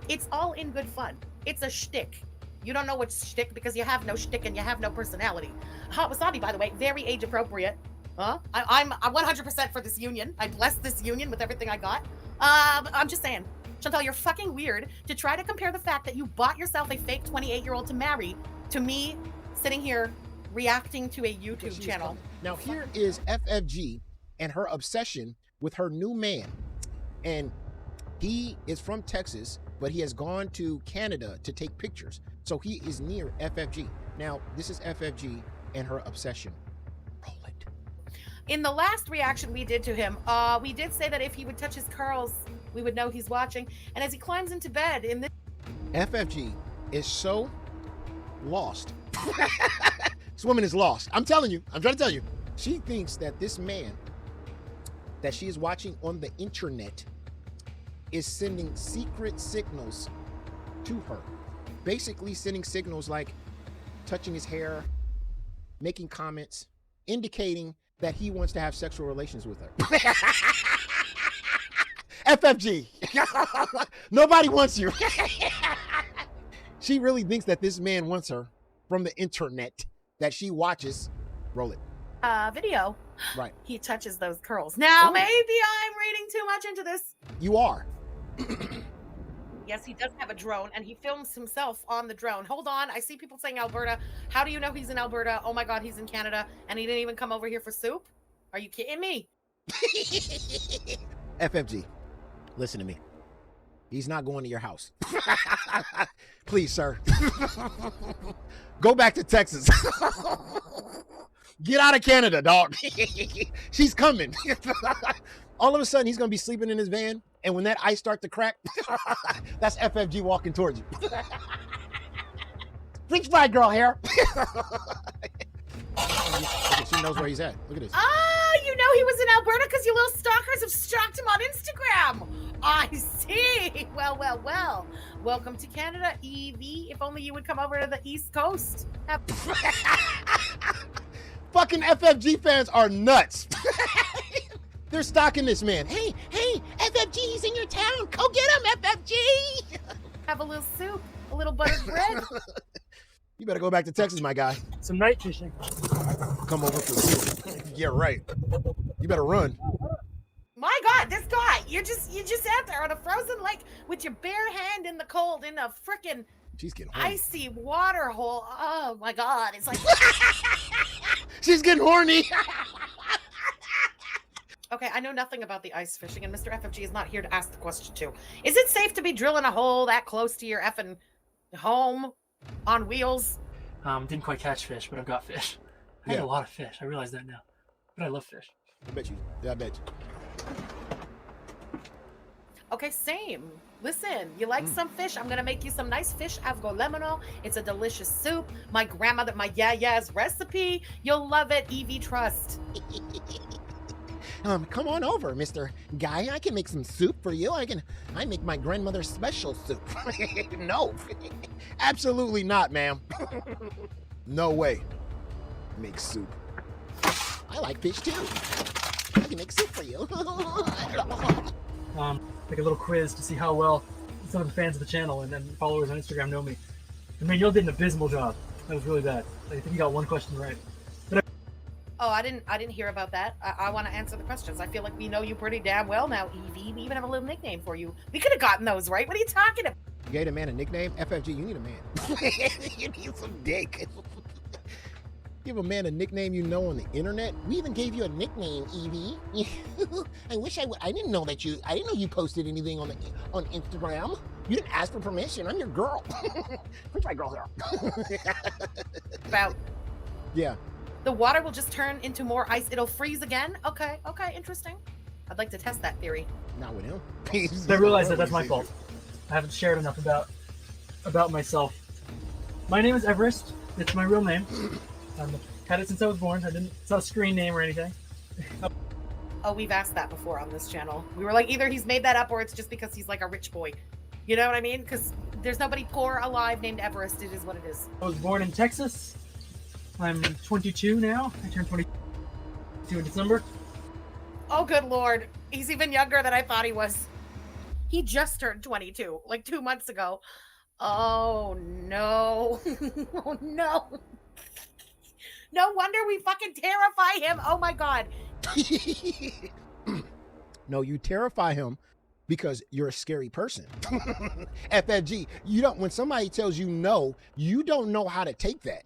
It's all in good fun. It's a shtick. You don't know what's shtick because you have no shtick and you have no personality. Hot Wasabi, by the way, very age appropriate. Huh? I'm 100% for this union. I bless this union with everything I got. I'm just saying, Chantal, you're fucking weird to try to compare the fact that you bought yourself a fake 28-year-old to marry to me sitting here reacting to a YouTube channel. Now here is FFG and her obsession with her new man. And he is from Texas, but he has gone to Canada to take pictures. So he is near FFG. Now, this is FFG and her obsession. Roll it. In the last reaction we did to him, we did say that if he would touch his curls, we would know he's watching. And as he climbs into bed in this... FFG is so lost. This woman is lost. I'm telling you. I'm trying to tell you. She thinks that this man that she is watching on the internet is sending secret signals to her. Basically sending signals like touching his hair, making comments, indicating that he wants to have sexual relations with her. FFG. Nobody wants you. She really thinks that this man wants her from the internet that she watches. Roll it. Video. Right. He touches those curls. Now, maybe I'm reading too much into this. You are. Yes, he does have a drone, and he films himself on the drone. Hold on. I see people saying Alberta. How do you know he's in Alberta? Oh, my God, he's in Canada, and he didn't even come over here for soup? Are you kidding me? FFG, listen to me. He's not going to your house. Please, sir. Go back to Texas. Get out of Canada, dog. She's coming. All of a sudden, he's going to be sleeping in his van, and when that ice starts to crack, that's FFG walking towards you. French fry girl hair. She knows where he's at. Look at this. Oh, you know he was in Alberta because you little stalkers have stalked him on Instagram. I see. Well, well, well. Welcome to Canada, Evie. If only you would come over to the East Coast. Fucking FFG fans are nuts. They're stalking this man. Hey, FFG, he's in your town. Go get him, FFG. Have a little soup, a little buttered bread. You better go back to Texas, my guy. Some night fishing. Come over for soup. Yeah, right. You better run. My God, this guy, you just out there on a frozen lake with your bare hand in the cold in a freaking She's getting horny. icy water hole. Oh my God, it's like. She's getting horny. Okay, I know nothing about the ice fishing, and Mr. FFG is not here to ask the question too. Is it safe to be drilling a hole that close to your effing home on wheels? Didn't quite catch fish, but I've got fish. I had a lot of fish. I realize that now. But I love fish. I bet you. Yeah, I bet you. Okay, same. Listen, you like some fish? I'm gonna make you some nice fish avgolemino. It's a delicious soup. My grandmother, my yaya's recipe. You'll love it, Evie Trust. Come on over, Mr. Guy. I can make some soup for you. I make my grandmother's special soup. No, absolutely not, ma'am. No way. Make soup. I like fish too. I can make soup for you. Like a little quiz to see how well some of the fans of the channel and followers on Instagram know me. I mean, you did an abysmal job. That was really bad. I think you got one question right. Oh, I didn't hear about that. I want to answer the questions. I feel like we know you pretty damn well now, Evie. We even have a little nickname for you. We could have gotten those right. What are you talking about? You gave a man a nickname? FFG, you need a man. You need some dick. Give a man a nickname you know on the internet. We even gave you a nickname, Evie. I wish I didn't know that I didn't know you posted anything on Instagram. You didn't ask for permission. I'm your girl. Where's my girl here? About Yeah. the water will just turn into more ice. It'll freeze again. Okay, interesting. I'd like to test that theory. Not with him. I realize that's my fault. I haven't shared enough about myself. My name is Everest. It's my real name. I've had it since I was born. It's not a screen name or anything. Oh, we've asked that before on this channel. We were like, either he's made that up or it's just because he's like a rich boy. You know what I mean? Because there's nobody poor alive named Everest. It is what it is. I was born in Texas. I'm 22 now. I turned 22 in December. Oh, good Lord. He's even younger than I thought he was. He just turned 22, like 2 months ago. Oh, no. Oh, no. No wonder we fucking terrify him. Oh, my God. No, you terrify him because you're a scary person. FFG, when somebody tells you no, you don't know how to take that.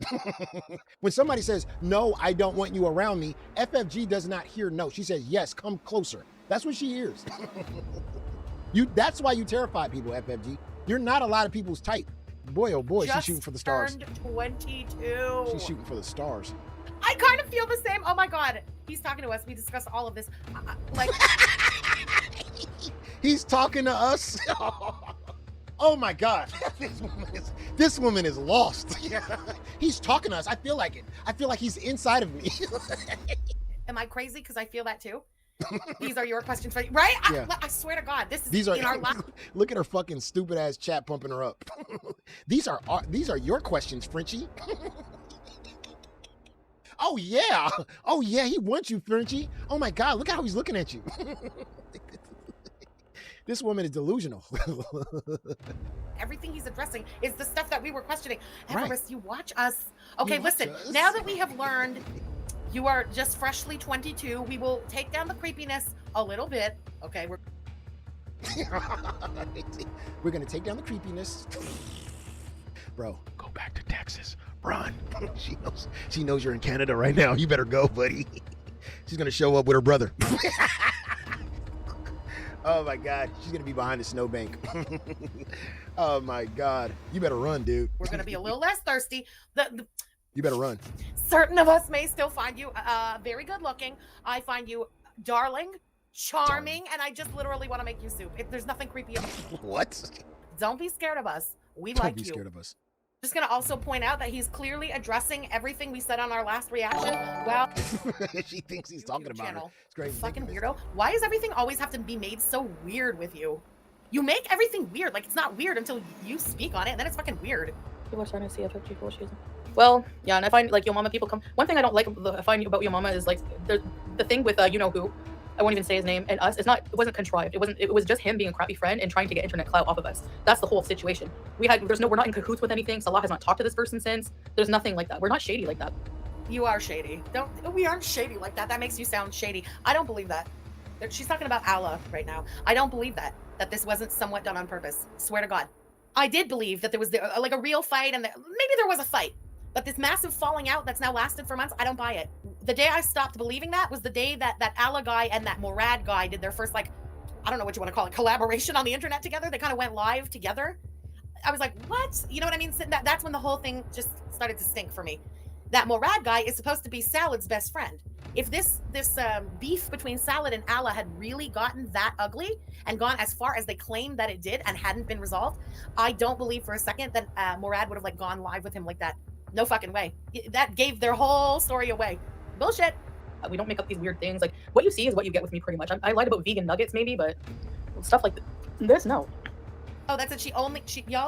When somebody says, no, I don't want you around me, FFG does not hear no. She says, yes, come closer. That's what she hears. That's why you terrify people, FFG. You're not a lot of people's type. Boy, oh boy, she's shooting for the stars. Turned 22. She's shooting for the stars. I kind of feel the same. Oh my God. He's talking to us. We discussed all of this. Like, he's talking to us. Oh my God. This woman is lost. He's talking to us. I feel like it. I feel like he's inside of me. Am I crazy? Because I feel that too. These are your questions for you, right? Yeah. I swear to God, this is These are in our life. Look at her fucking stupid ass chat pumping her up. These are your questions, Frenchie. Oh yeah. Oh yeah, he wants you, Frenchie. Oh my God, look at how he's looking at you. This woman is delusional. Everything he's addressing is the stuff that we were questioning. Right. Everest, you watch us. Okay, You watch listen, us. now that we have learned you are just freshly 22, we will take down the creepiness a little bit. Okay, We're gonna take down the creepiness. Bro, go back to Texas. Run. She knows you're in Canada right now. You better go, buddy. She's gonna show up with her brother. Oh my God, she's gonna be behind the snowbank. Oh my God, you better run, dude. we're gonna be a little less thirsty. You better run. Certain of us may still find you very good looking. I find you darling, charming, and I just literally want to make you soup. There's nothing creepy about it. What? Don't be scared of us. We Don't like be you. scared of us. Just gonna also point out that he's clearly addressing everything we said on our last reaction. Well, She thinks he's talking about her. channel. It's great. Fucking weirdo. Why does everything always have to be made so weird with you? You make everything weird. Like, it's not weird until you speak on it, and then it's fucking weird. People are starting to see FFG for what she's. Well, yeah, and I find like Yo Mama people come. One thing I don't like I find about Yo Mama is like the thing with you know who. I won't even say his name, and us, it wasn't contrived. It was just him being a crappy friend and trying to get internet clout off of us. That's the whole situation. We're not in cahoots with anything. Salah has not talked to this person since. There's nothing like that. We're not shady like that. You are shady. We aren't shady like that. That makes you sound shady. I don't believe that. She's talking about Allah right now. I don't believe that this wasn't somewhat done on purpose. Swear to God. I did believe that there was like a real fight, and maybe there was a fight. But this massive falling out that's now lasted for months, I don't buy it. The day I stopped believing that was the day that Allah guy and that Murad guy did their first, like, I don't know what you want to call it, collaboration on the internet together. They kind of went live together. I was like, what? You know what I mean? That's when the whole thing just started to stink for me. That Murad guy is supposed to be Salad's best friend. If this beef between Salad and Allah had really gotten that ugly and gone as far as they claimed that it did and hadn't been resolved, I don't believe for a second that Murad would have like gone live with him like that. No fucking way. That gave their whole story away. Bullshit. We don't make up these weird things. Like, what you see is what you get with me, pretty much. I lied about vegan nuggets, maybe, but stuff like this, no. Oh, that's it.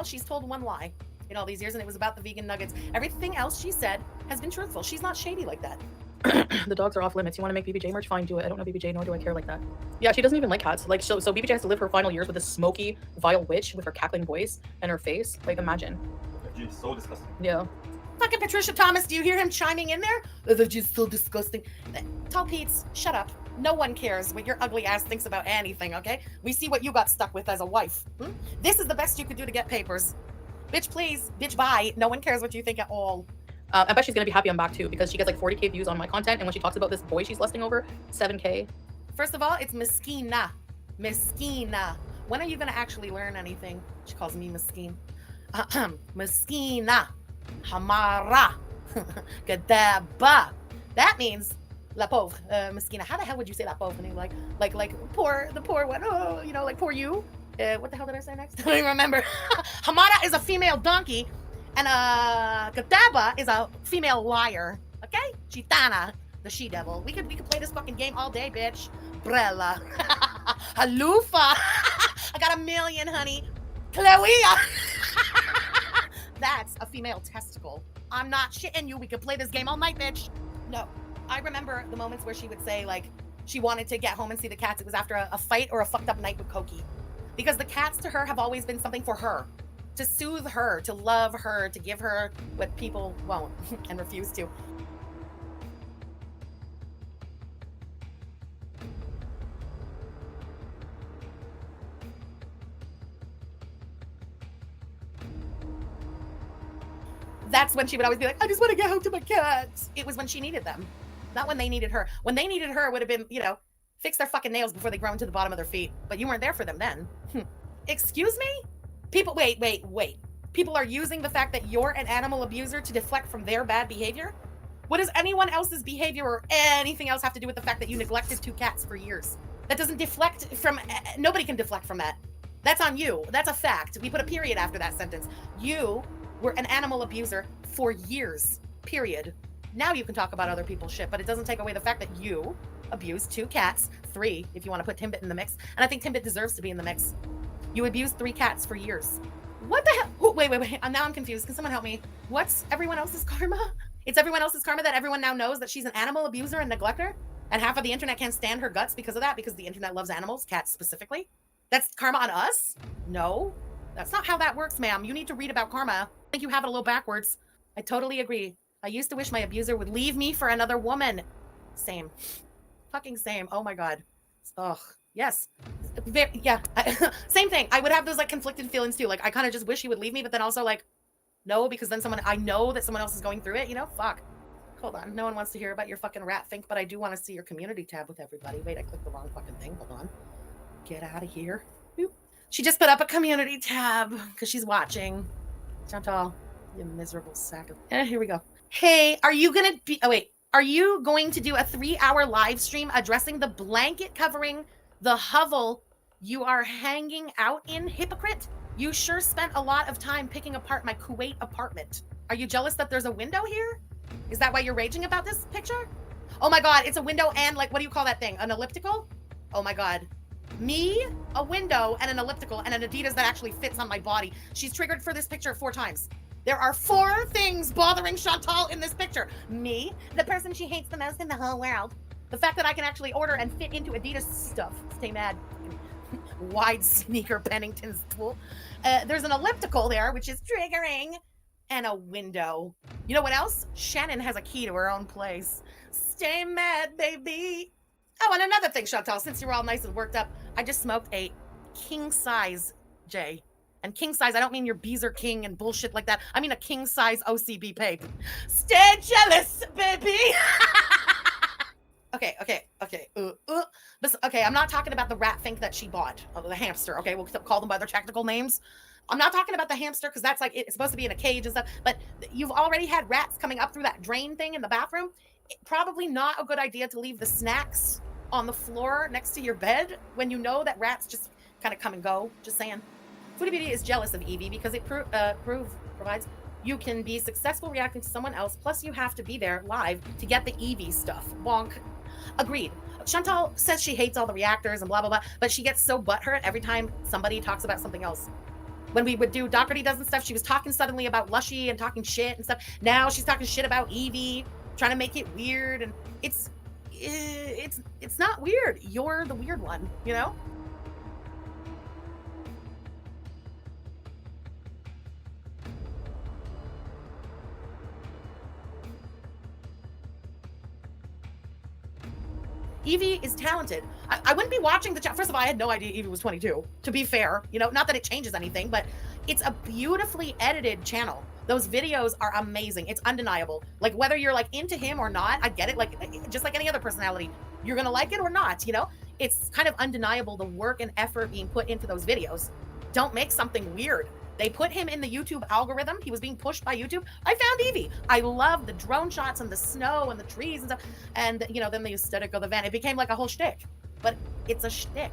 She's told one lie in all these years, and it was about the vegan nuggets. Everything else she said has been truthful. She's not shady like that. The dogs are off limits. You want to make BBJ merch? Fine, do it. I don't know BBJ, nor do I care like that. Yeah, she doesn't even like cats. Like, so BBJ has to live her final years with this smoky, vile witch with her cackling voice and her face. Like, imagine. It's so disgusting. Yeah. Fucking Patricia Thomas, do you hear him chiming in there? They're just so disgusting. Tall Pete's, shut up. No one cares what your ugly ass thinks about anything, okay? We see what you got stuck with as a wife. This is the best you could do to get papers. Bitch, please. Bitch, bye. No one cares what you think at all. I bet she's gonna be happy I'm back too, because she gets like 40K views on my content, and when she talks about this boy she's lusting over, 7K. First of all, it's Miskina. Miskina. When are you gonna actually learn anything? She calls me Miskeen. Miskina. Hamara. Gadaba. That means la pauvre. Miskina. How the hell would you say la pauvre? Like poor, the poor one. Oh, you know, like poor you. What the hell did I say next? I don't even remember. Hamara is a female donkey, and Gadaba is a female liar. Okay? Chitana, the she-devil. We could play this fucking game all day, bitch. Brella. Halufa. I got 1 million, honey. Chloe. That's a female testicle. I'm not shitting you. We could play this game all night, bitch. No. I remember the moments where she would say, like, she wanted to get home and see the cats. It was after a fight or a fucked up night with Koki. Because the cats to her have always been something for her. To soothe her, to love her, to give her what people won't and refuse to. That's when she would always be like, I just want to get home to my cats. It was when she needed them, not when they needed her. When they needed her, it would have been, you know, fix their fucking nails before they grow into the bottom of their feet. But you weren't there for them then. Excuse me? People, wait. People are using the fact that you're an animal abuser to deflect from their bad behavior? What does anyone else's behavior or anything else have to do with the fact that you neglected 2 cats for years? That doesn't deflect from, nobody can deflect from that. That's on you. That's a fact. We put a period after that sentence. You were an animal abuser for years, period. Now you can talk about other people's shit, but it doesn't take away the fact that you abused 2 cats, 3, if you want to put Timbit in the mix. And I think Timbit deserves to be in the mix. You abused 3 cats for years. What the hell? Oh, wait. Now I'm confused. Can someone help me? What's everyone else's karma? It's everyone else's karma that everyone now knows that she's an animal abuser and neglector? And half of the internet can't stand her guts because of that, because the internet loves animals, cats specifically? That's karma on us? No. That's not how that works, ma'am. You need to read about karma. I think you have it a little backwards. I totally agree. I used to wish my abuser would leave me for another woman. Same. Fucking same. Oh my God. Ugh. Yes. Yeah. Same thing. I would have those like conflicted feelings too. Like I kind of just wish he would leave me, but then also like, no, because then I know that someone else is going through it, you know? Fuck. Hold on. No one wants to hear about your fucking rat think, but I do want to see your community tab with everybody. Wait, I clicked the wrong fucking thing. Hold on. Get out of here. Boop. She just put up a community tab because she's watching. Chantal, you miserable sack of... here we go. Hey, are you going to be... Oh, wait. Are you going to do a 3-hour live stream addressing the blanket covering the hovel you are hanging out in, hypocrite? You sure spent a lot of time picking apart my Kuwait apartment. Are you jealous that there's a window here? Is that why you're raging about this picture? Oh my God, it's a window and like, what do you call that thing? An elliptical? Oh my God. Me, a window, and an elliptical, and an Adidas that actually fits on my body. She's triggered for this picture 4 times. There are 4 things bothering Chantal in this picture. Me, the person she hates the most in the whole world. The fact that I can actually order and fit into Adidas stuff. Stay mad. Wide sneaker Pennington's tool. There's an elliptical there, which is triggering, and a window. You know what else? Shannon has a key to her own place. Stay mad, baby. Oh, and another thing, Chantal, since you're all nice and worked up, I just smoked a king size J. And king size, I don't mean your bees are king and bullshit like that. I mean a king size OCB pape. Stay jealous, baby. Okay. Listen, okay, I'm not talking about the rat fink that she bought, the hamster. Okay, we'll call them by their technical names. I'm not talking about the hamster because that's like it's supposed to be in a cage and stuff. But you've already had rats coming up through that drain thing in the bathroom. Probably not a good idea to leave the snacks on the floor next to your bed when you know that rats just kind of come and go. Just saying. Foodie Beauty is jealous of Evie because it provides you can be successful reacting to someone else. Plus, you have to be there live to get the Evie stuff. Bonk. Agreed. Chantal says she hates all the reactors and blah, blah, blah, but she gets so butthurt every time somebody talks about something else. When we would do Doherty Does and stuff, she was talking suddenly about Lushy and talking shit and stuff. Now she's talking shit about Evie, trying to make it weird, and it's not weird. You're the weird one, you know? Evie is talented. I wouldn't be watching the chat. First of all, I had no idea Evie was 22, to be fair. You know, not that it changes anything, but it's a beautifully edited channel. Those videos are amazing. It's undeniable. Like, whether you're like into him or not, I get it. Like, just like any other personality, you're gonna like it or not, you know? It's kind of undeniable the work and effort being put into those videos. Don't make something weird. They put him in the YouTube algorithm. He was being pushed by YouTube. I found Evie. I love the drone shots and the snow and the trees and stuff. And, you know, then the aesthetic of the van. It became like a whole shtick. But it's a shtick.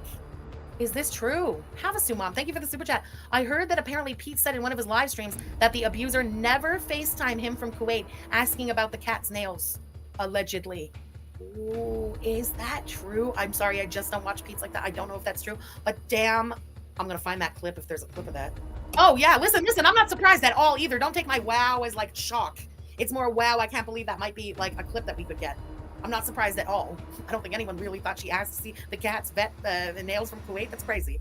Is this true? Havasu Mom, thank you for the super chat. I heard that apparently Pete said in one of his live streams that the abuser never FaceTimed him from Kuwait asking about the cat's nails. Allegedly. Ooh, is that true? I'm sorry, I just don't watch Pete's like that. I don't know if that's true. But damn, I'm going to find that clip if there's a clip of that. Oh, yeah. Listen. I'm not surprised at all either. Don't take my wow as like shock. It's more wow. I can't believe that might be like a clip that we could get. I'm not surprised at all. I don't think anyone really thought she asked to see the cat's the nails from Kuwait. That's crazy.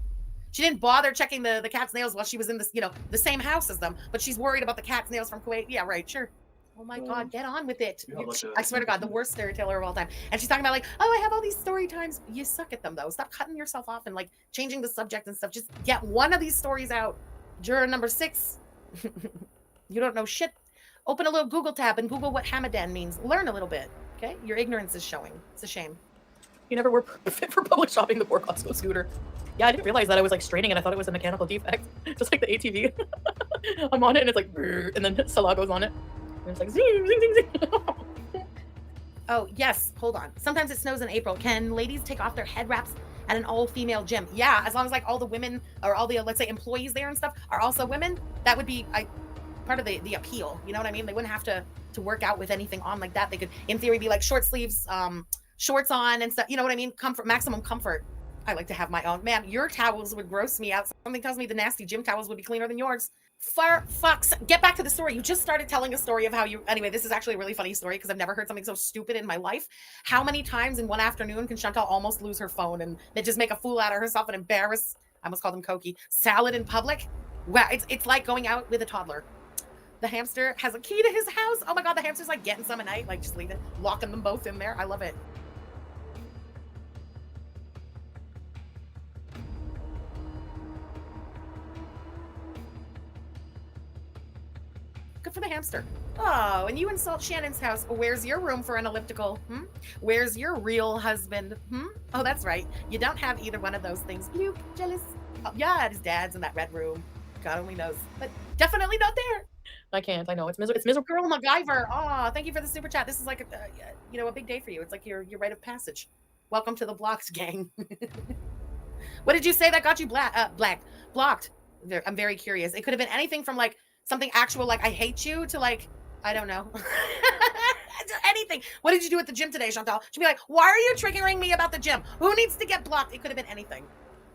She didn't bother checking the cat's nails while she was in this, you know, the same house as them, but she's worried about the cat's nails from Kuwait. Yeah, right. Sure. Oh my God, get on with it. I swear to God, the worst storyteller of all time. And she's talking about like, oh, I have all these story times. You suck at them though. Stop cutting yourself off and like changing the subject and stuff. Just get one of these stories out. Juror number 6. You don't know shit. Open a little Google tab and Google what Hamadan means. Learn a little bit. Okay? Your ignorance is showing. It's a shame. You never were fit for public shopping, the poor Costco scooter. Yeah, I didn't realize that I was like straining and I thought it was a mechanical defect. Just like the ATV. I'm on it and it's like, and then Salah goes on it. And it's like, zing, zing, zing, zing. Oh, yes. Hold on. Sometimes it snows in April. Can ladies take off their head wraps at an all-female gym? Yeah, as long as like all the women or all the, let's say, employees there and stuff are also women, that would be part of the appeal. You know what I mean? They wouldn't have to work out with anything on like that. They could, in theory, be like short sleeves, shorts on and stuff. You know what I mean? Comfort, maximum comfort. I like to have my own. Man, your towels would gross me out. Something tells me the nasty gym towels would be cleaner than yours. For fuck's, get back to the story. You just started telling a story of how you, anyway, this is actually a really funny story because I've never heard something so stupid in my life. How many times in one afternoon can Chantal almost lose her phone and they just make a fool out of herself and embarrass, I almost called him Cokie, Salad in public? Wow, it's like going out with a toddler. The hamster has a key to his house. Oh my God, the hamster's like getting some at night, like just leaving, locking them both in there. I love it. Good for the hamster. Oh, and you insult Shannon's house. Where's your room for an elliptical? Where's your real husband? Oh, that's right. You don't have either one of those things. Bloop, jealous. Oh, yeah, his dad's in that red room. God only knows. But definitely not there. I can't. I know. It's miserable. Girl MacGyver. Oh, thank you for the super chat. This is like a big day for you. It's like your rite of passage. Welcome to the blocked gang. What did you say that got you blocked? I'm very curious. It could have been anything from like something actual, like I hate you, to like, I don't know. Anything. What did you do at the gym today, Chantal? She'd be like, why are you triggering me about the gym? Who needs to get blocked? It could have been anything.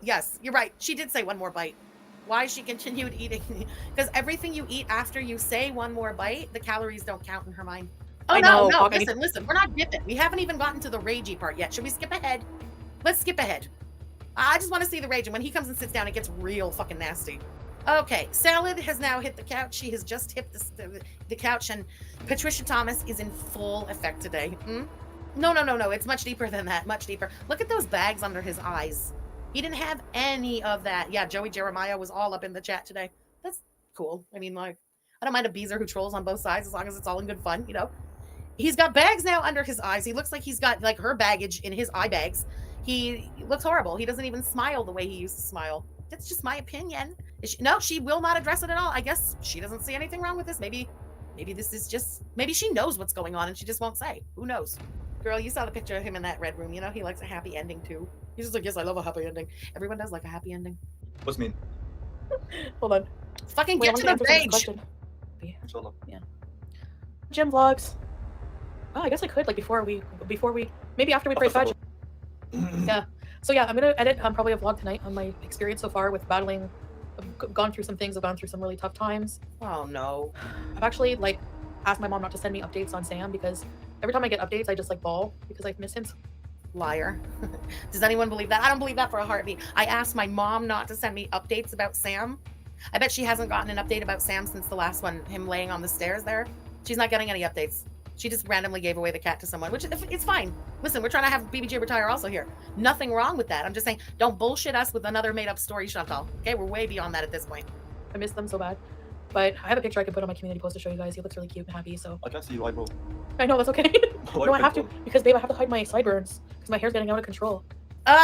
Yes, you're right. She did say one more bite. Why she continued eating? Because everything you eat after you say one more bite, the calories don't count in her mind. Oh, I no, know, no, Hawk, I need listen, we're not dipping. We haven't even gotten to the ragey part yet. Should we skip ahead? Let's skip ahead. I just want to see the rage, and when he comes and sits down, it gets real fucking nasty. Okay, Salad has now hit the couch. She has just hit the couch, and Patricia Thomas is in full effect today. No, it's much deeper than that, much deeper. Look at those bags under his eyes. He didn't have any of that. Yeah, Joey Jeremiah was all up in the chat today. That's cool. I mean, like, I don't mind a Beezer who trolls on both sides as long as it's all in good fun, you know? He's got bags now under his eyes. He looks like he's got, like, her baggage in his eye bags. He looks horrible. He doesn't even smile the way he used to smile. That's just my opinion. No, she will not address it at all. I guess she doesn't see anything wrong with this. Maybe this is just, maybe she knows what's going on and she just won't say. Who knows? Girl, you saw the picture of him in that red room. You know, he likes a happy ending too. He's just like, yes, I love a happy ending. Everyone does like a happy ending. What's mean? Hold on. Fucking Wait, get to the rage. Inshallah. Yeah. Gym vlogs. Oh, I guess I could, like, before we, maybe after we pray Fajr. Yeah. So yeah, I'm gonna edit probably a vlog tonight on my experience so far with battling. I've gone through some things. I've gone through some really tough times. Oh no. I've actually, like, asked my mom not to send me updates on Sam because every time I get updates, I just, like, bawl because I miss him. Liar. Does anyone believe that? I don't believe that for a heartbeat. I asked my mom not to send me updates about Sam. I bet she hasn't gotten an update about Sam since the last one, him laying on the stairs there. She's not getting any updates. She just randomly gave away the cat to someone, which it's fine. Listen, we're trying to have BBJ retire also here. Nothing wrong with that. I'm just saying, don't bullshit us with another made-up story, Chantal. Okay, we're way beyond that at this point. I miss them so bad. But I have a picture I can put on my community post to show you guys. He looks really cute and happy, so. I can't see your eyebrow. I know, that's okay. No, I have to, because babe, I have to hide my sideburns because my hair's getting out of control.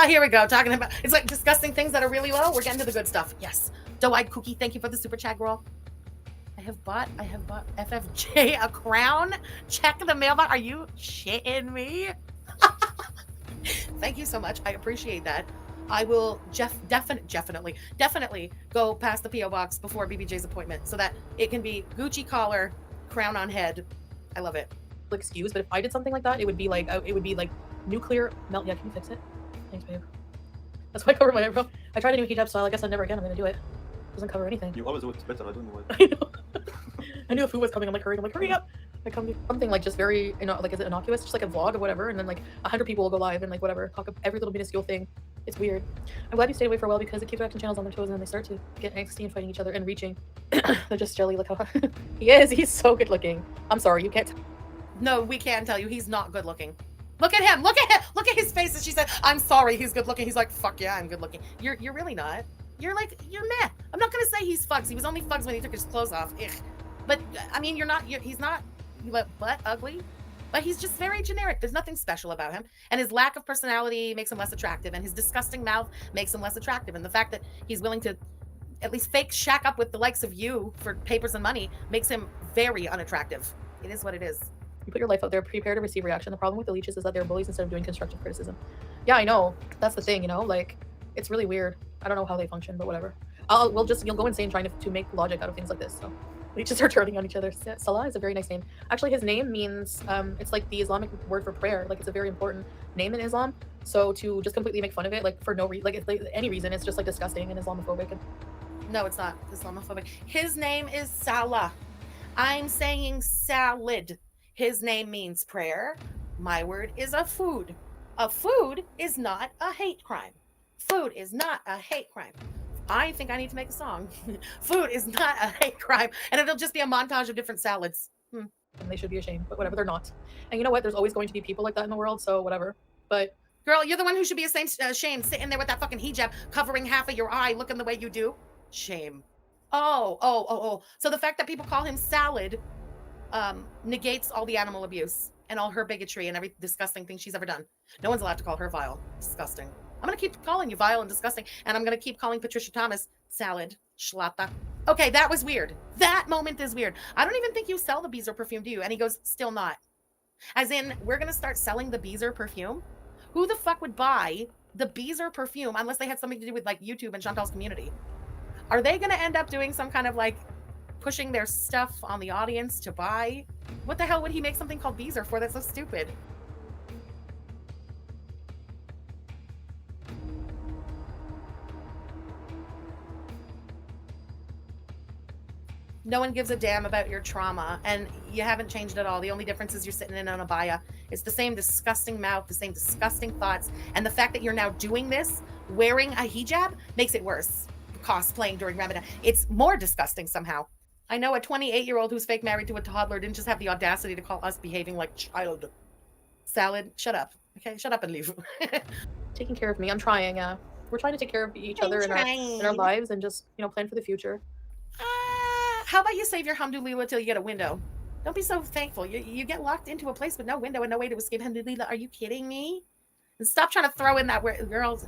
Here we go. Talking about, it's like disgusting things that are really low. We're getting to the good stuff. Yes. Doe-eyed Cookie, thank you for the super chat, girl. I have bought FFJ a crown. Check the mailbox. Are you shitting me? Thank you so much. I appreciate that. I will definitely go past the P.O. box before BBJ's appointment so that it can be Gucci collar, crown on head. I love it. Excuse, but if I did something like that, it would be like nuclear melt. Yeah, can you fix it? Thanks, babe. That's why I cover my eyebrow. I tried a new hijab style. I guess I'll never again. I'm gonna do it. Doesn't cover anything. You always do it better. I don't know why. I know. I knew a food was coming. I'm like, hurry up. I come to something like just very, like, is it innocuous? Just like a vlog or whatever, and then like 100 people will go live and like whatever, talk of every little minuscule thing. It's weird. I'm glad you stayed away for a while because it keeps reaction channels on their toes and then they start to get angsty and fighting each other and reaching. They're just jelly. Look how he is. He's so good looking. I'm sorry, you can't. No, we can tell you he's not good looking. Look at him. Look at him. Look at his face. And she said, "I'm sorry, he's good looking." He's like, "Fuck yeah, I'm good looking." You're really not. You're meh. I'm not gonna say he's fugs. He was only fugs when he took his clothes off. Ugh. But I mean, he's not butt ugly, but he's just very generic. There's nothing special about him, and his lack of personality makes him less attractive, and his disgusting mouth makes him less attractive, and the fact that he's willing to at least fake shack up with the likes of you for papers and money makes him very unattractive. It is what it is. You put your life out there, prepare to receive reaction. The problem with the leeches is that they're bullies instead of doing constructive criticism. Yeah, I know. That's the thing, you know? Like, it's really weird. I don't know how they function, but whatever. You'll go insane trying to make logic out of things like this, so. Leeches are turning on each other. Salah is a very nice name. Actually, his name means, it's like the Islamic word for prayer. Like, it's a very important name in Islam. So to just completely make fun of it, like, for no reason, like, any reason, it's just, like, disgusting and Islamophobic. No, it's not Islamophobic. His name is Salah. I'm saying salad. His name means prayer. My word is a food. A food is not a hate crime. Food is not a hate crime. I think I need to make a song. Food is not a hate crime. And it'll just be a montage of different salads. And they should be ashamed, but whatever, they're not. And you know what? There's always going to be people like that in the world, so whatever. But girl, you're the one who should be ashamed, sitting there with that fucking hijab covering half of your eye, looking the way you do. Shame. Oh. So the fact that people call him salad negates all the animal abuse and all her bigotry and every disgusting thing she's ever done. No one's allowed to call her vile. Disgusting. I'm going to keep calling you vile and disgusting, and I'm going to keep calling Patricia Thomas salad, schlata. Okay, that was weird. That moment is weird. I don't even think you sell the Beezer perfume, do you? And he goes, still not. As in, we're going to start selling the Beezer perfume? Who the fuck would buy the Beezer perfume unless they had something to do with, like, YouTube and Chantal's community? Are they going to end up doing some kind of, like, pushing their stuff on the audience to buy? What the hell would he make something called Beezer for? That's so stupid. No one gives a damn about your trauma, and you haven't changed at all. The only difference is you're sitting in an abaya. It's the same disgusting mouth, the same disgusting thoughts, and the fact that you're now doing this, wearing a hijab, makes it worse. Cosplaying during Ramadan. It's more disgusting somehow. I know a 28-year-old who's fake married to a toddler didn't just have the audacity to call us behaving like child. Salad, shut up. Okay, shut up and leave. Taking care of me. I'm trying. We're trying to take care of each other in our lives and just, you know, plan for the future. How about you save your hamdulillah till you get a window? Don't be so thankful. You get locked into a place with no window and no way to escape. Hamdulillah, are you kidding me? And stop trying to throw in that word, girls.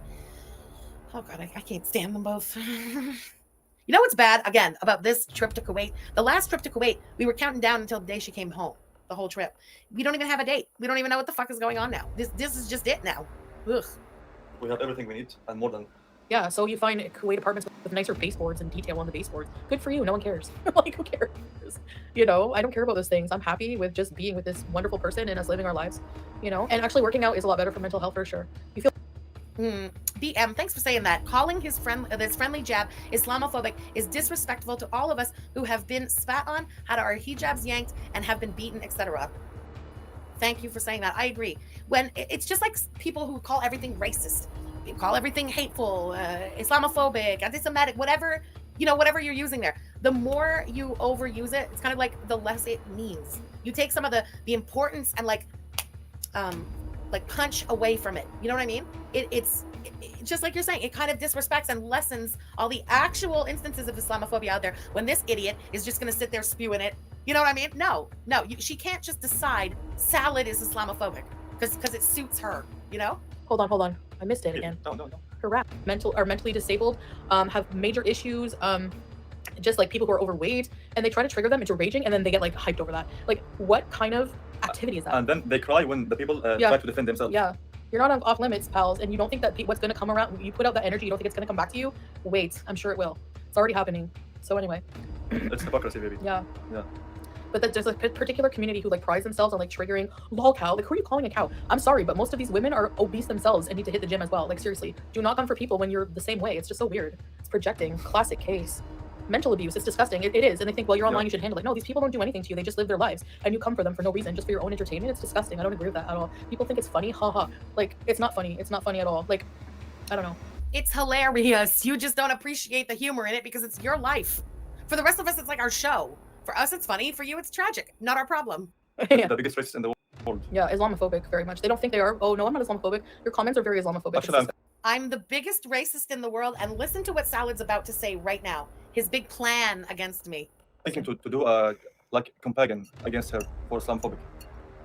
Oh God, I can't stand them both. You know what's bad, again, about this trip to Kuwait? The last trip to Kuwait, we were counting down until the day she came home, the whole trip. We don't even have a date. We don't even know what the fuck is going on now. This is just it now. Ugh. We have everything we need and more than. Yeah, so you find Kuwait apartments with nicer baseboards and detail on the baseboards. Good for you. No one cares. Like, who cares? You know, I don't care about those things. I'm happy with just being with this wonderful person and us living our lives, you know? And actually working out is a lot better for mental health for sure. You feel BM, thanks for saying that. Calling this friendly jab Islamophobic is disrespectful to all of us who have been spat on, had our hijabs yanked, and have been beaten, etc. Thank you for saying that. I agree. When it's just like people who call everything racist, you call everything hateful, Islamophobic, anti-Semitic, whatever, you know, whatever you're using there. The more you overuse it, it's kind of like the less it means. You take some of the importance and like punch away from it. You know what I mean? It's just like you're saying, it kind of disrespects and lessens all the actual instances of Islamophobia out there when this idiot is just going to sit there spewing it. You know what I mean? No, she can't just decide salad is Islamophobic because it suits her, you know? Hold on. I missed it again. No. Correct. Mentally disabled, have major issues, just like people who are overweight, and they try to trigger them into raging, and then they get like hyped over that. Like, what kind of activity is that? And then they cry when the people try to defend themselves. Yeah. You're not off limits, pals, and you don't think that what's going to come around, you put out that energy, you don't think it's going to come back to you? Wait, I'm sure it will. It's already happening. So anyway. It's hypocrisy, baby. Yeah. But there's a particular community who like prides themselves on like triggering, lol cow, like who are you calling a cow? I'm sorry, but most of these women are obese themselves and need to hit the gym as well. Like seriously, do not come for people when you're the same way. It's just so weird. It's projecting. Classic case. Mental abuse. It's disgusting. It is. And they think, well, you're online, you should handle it. No, these people don't do anything to you. They just live their lives. And you come for them for no reason, just for your own entertainment. It's disgusting. I don't agree with that at all. People think it's funny. Haha. Like, it's not funny. It's not funny at all. Like, I don't know. It's hilarious. You just don't appreciate the humor in it because it's your life. For the rest of us, it's like our show. For us, it's funny. For you, it's tragic. Not our problem. Yeah. The biggest racist in the world. Yeah, Islamophobic, very much. They don't think they are. Oh, no, I'm not Islamophobic. Your comments are very Islamophobic. Actually, I'm the biggest racist in the world, and listen to what Salad's about to say right now. His big plan against me. thinking to do a campaign against her for Islamophobic.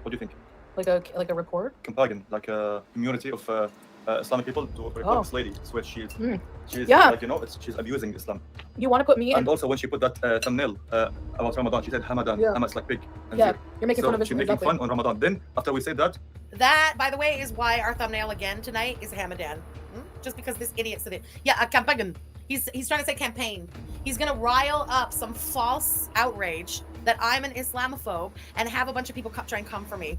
What do you think? Like a report? Campaign, like a community of Islamic people to report this lady. So she's Yeah. like, you know, she's abusing Islam. You want to put me in? And also when she put that thumbnail about Ramadan, she said Hamadan. Yeah. Hama is like big. And Yeah, zero. you're making So fun of it. she's making fun on Ramadan. Then after we say that, That, by the way, is why our thumbnail again tonight is Hamadan. Just because this idiot said it. Yeah, a campaign. He's trying to say campaign. He's gonna rile up some false outrage that I'm an Islamophobe and have a bunch of people try and come for me.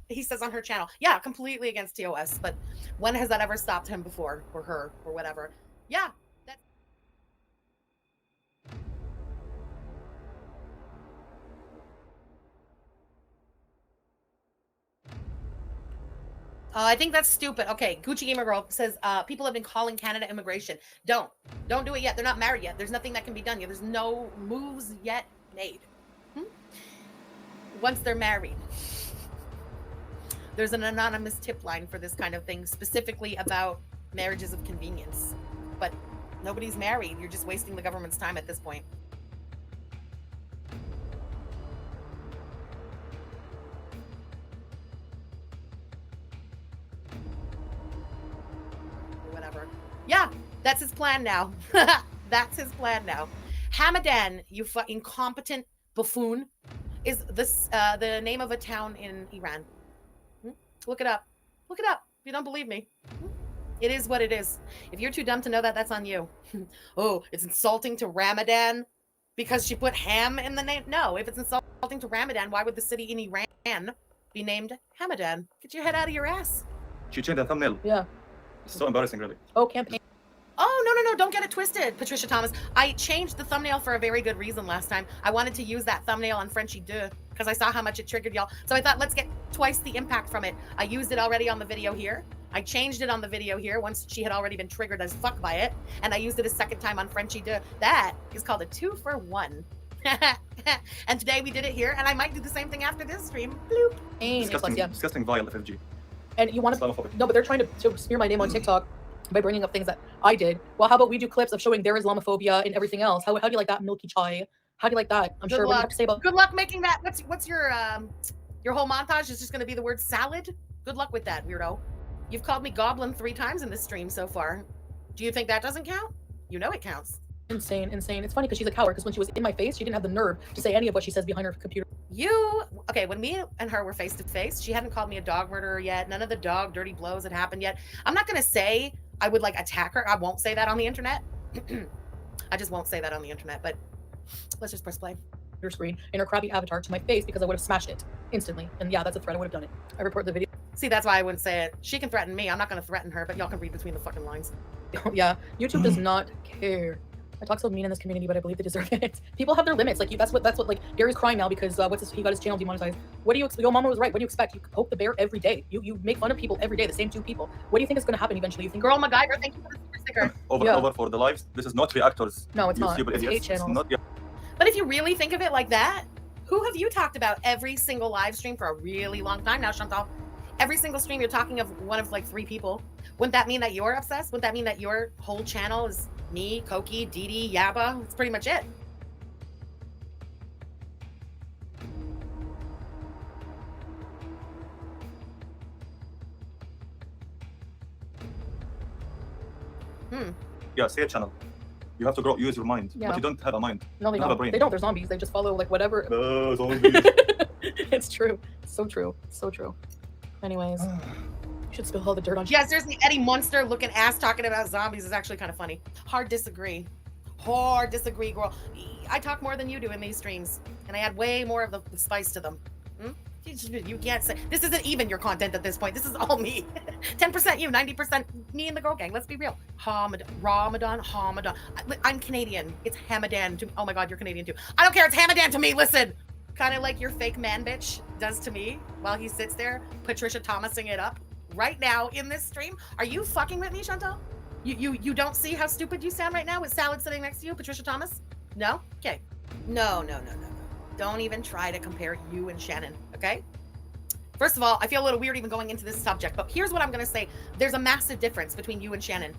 He says on her channel. Yeah, completely against TOS. But when has that ever stopped him before, or her, or whatever? Yeah. I think that's stupid. Okay, Gucci Gamer Girl says people have been calling Canada immigration. Don't do it yet. They're not married yet. There's nothing that can be done yet. There's no moves yet made. Once they're married, there's an anonymous tip line for this kind of thing, specifically about marriages of convenience. But nobody's married. You're just wasting the government's time at this point. Whatever. Yeah, that's his plan now. That's his plan now. Hamadan, you incompetent buffoon, is this the name of a town in Iran. Look it up. Look it up if you don't believe me. It is what it is. If you're too dumb to know that, that's on you. Oh, it's insulting to Ramadan because she put ham in the name. No, if it's insulting to Ramadan, why would the city in Iran be named Hamadan? Get your head out of your ass. she changed the thumbnail. Yeah. It's so embarrassing, really. Oh, campaign. Oh, no. Don't get it twisted, Patricia Thomas. I changed the thumbnail for a very good reason last time. I wanted to use that thumbnail on Frenchy Deux because I saw how much it triggered y'all. So I thought, let's get twice the impact from it. I used it already on the video here. I changed it on the video here once she had already been triggered as fuck by it. And I used it a second time on Frenchy Deux. That is called a 2-for-1. And today we did it here, and I might do the same thing after this stream. Bloop. Disgusting vile FFG. And you want to... No, but they're trying to smear my name on TikTok by bringing up things that I did. Well, how about we do clips of showing their Islamophobia and everything else? How do you like that, Milky Chai? How do you like that? I'm sure what do you have to say about... Good luck making that. What's your whole montage is just going to be the word salad? Good luck with that, weirdo. You've called me goblin 3 times in this stream so far. Do you think that doesn't count? You know it counts. Insane. It's funny because she's a coward, because when she was in my face, she didn't have the nerve to say any of what she says behind her computer. Okay, when me and her were face to face, she hadn't called me a dog murderer yet. None of the dog dirty blows had happened yet. I'm not going to say I would like attack her. I won't say that on the internet. I just won't say that on the internet, but let's just press play. Her screen in her crappy avatar to my face because I would have smashed it instantly. And yeah, that's a threat. I would have done it. I report the video. See, that's why I wouldn't say it. She can threaten me. I'm not going to threaten her, but y'all can read between the fucking lines. Yeah, YouTube does not care. I talk so mean in this community, but I believe they deserve it. People have their limits. Like that's what like Gary's crying now because he got his channel demonetized. What do you your mama was right. What do you expect? You poke the bear every day. You make fun of people every day, the same 2 people. What do you think is going to happen eventually? You think Girl MacGyver, thank you for the super sticker. Over for the lives. This is not reactors. No, it's not. It's 8 channels. But if you really think of it like that, who have you talked about every single live stream for a really long time now, Chantal? Every single stream you're talking of one of like 3 people. Wouldn't that mean that you're obsessed? Wouldn't that mean that your whole channel is me, Koki, Deedee, Yabba? That's pretty much it. Yeah, say a channel. You have to use your mind, but you don't have a mind. No, they don't. Have a brain. They don't. They're zombies. They just follow like whatever. Zombies. It's true. So true. So true. Anyways, you should spill all the dirt on. Yeah, seriously, Eddie Munster looking ass talking about zombies is actually kind of funny. Hard disagree, girl. I talk more than you do in these streams, and I add way more of the spice to them. You can't say this isn't even your content at this point. This is all me. 10% you, 90% me and the girl gang. Let's be real. Ramadan. I'm Canadian. It's Hamadan to me. Oh my God, you're Canadian too. I don't care. It's Hamadan to me. Listen, kind of like your fake man bitch does to me while he sits there, Patricia Thomasing it up right now in this stream. Are you fucking with me, Chantal? You don't see how stupid you sound right now with Salad sitting next to you, Patricia Thomas? No? Okay. No. Don't even try to compare you and Shannon, okay? First of all, I feel a little weird even going into this subject, but here's what I'm going to say. There's a massive difference between you and Shannon.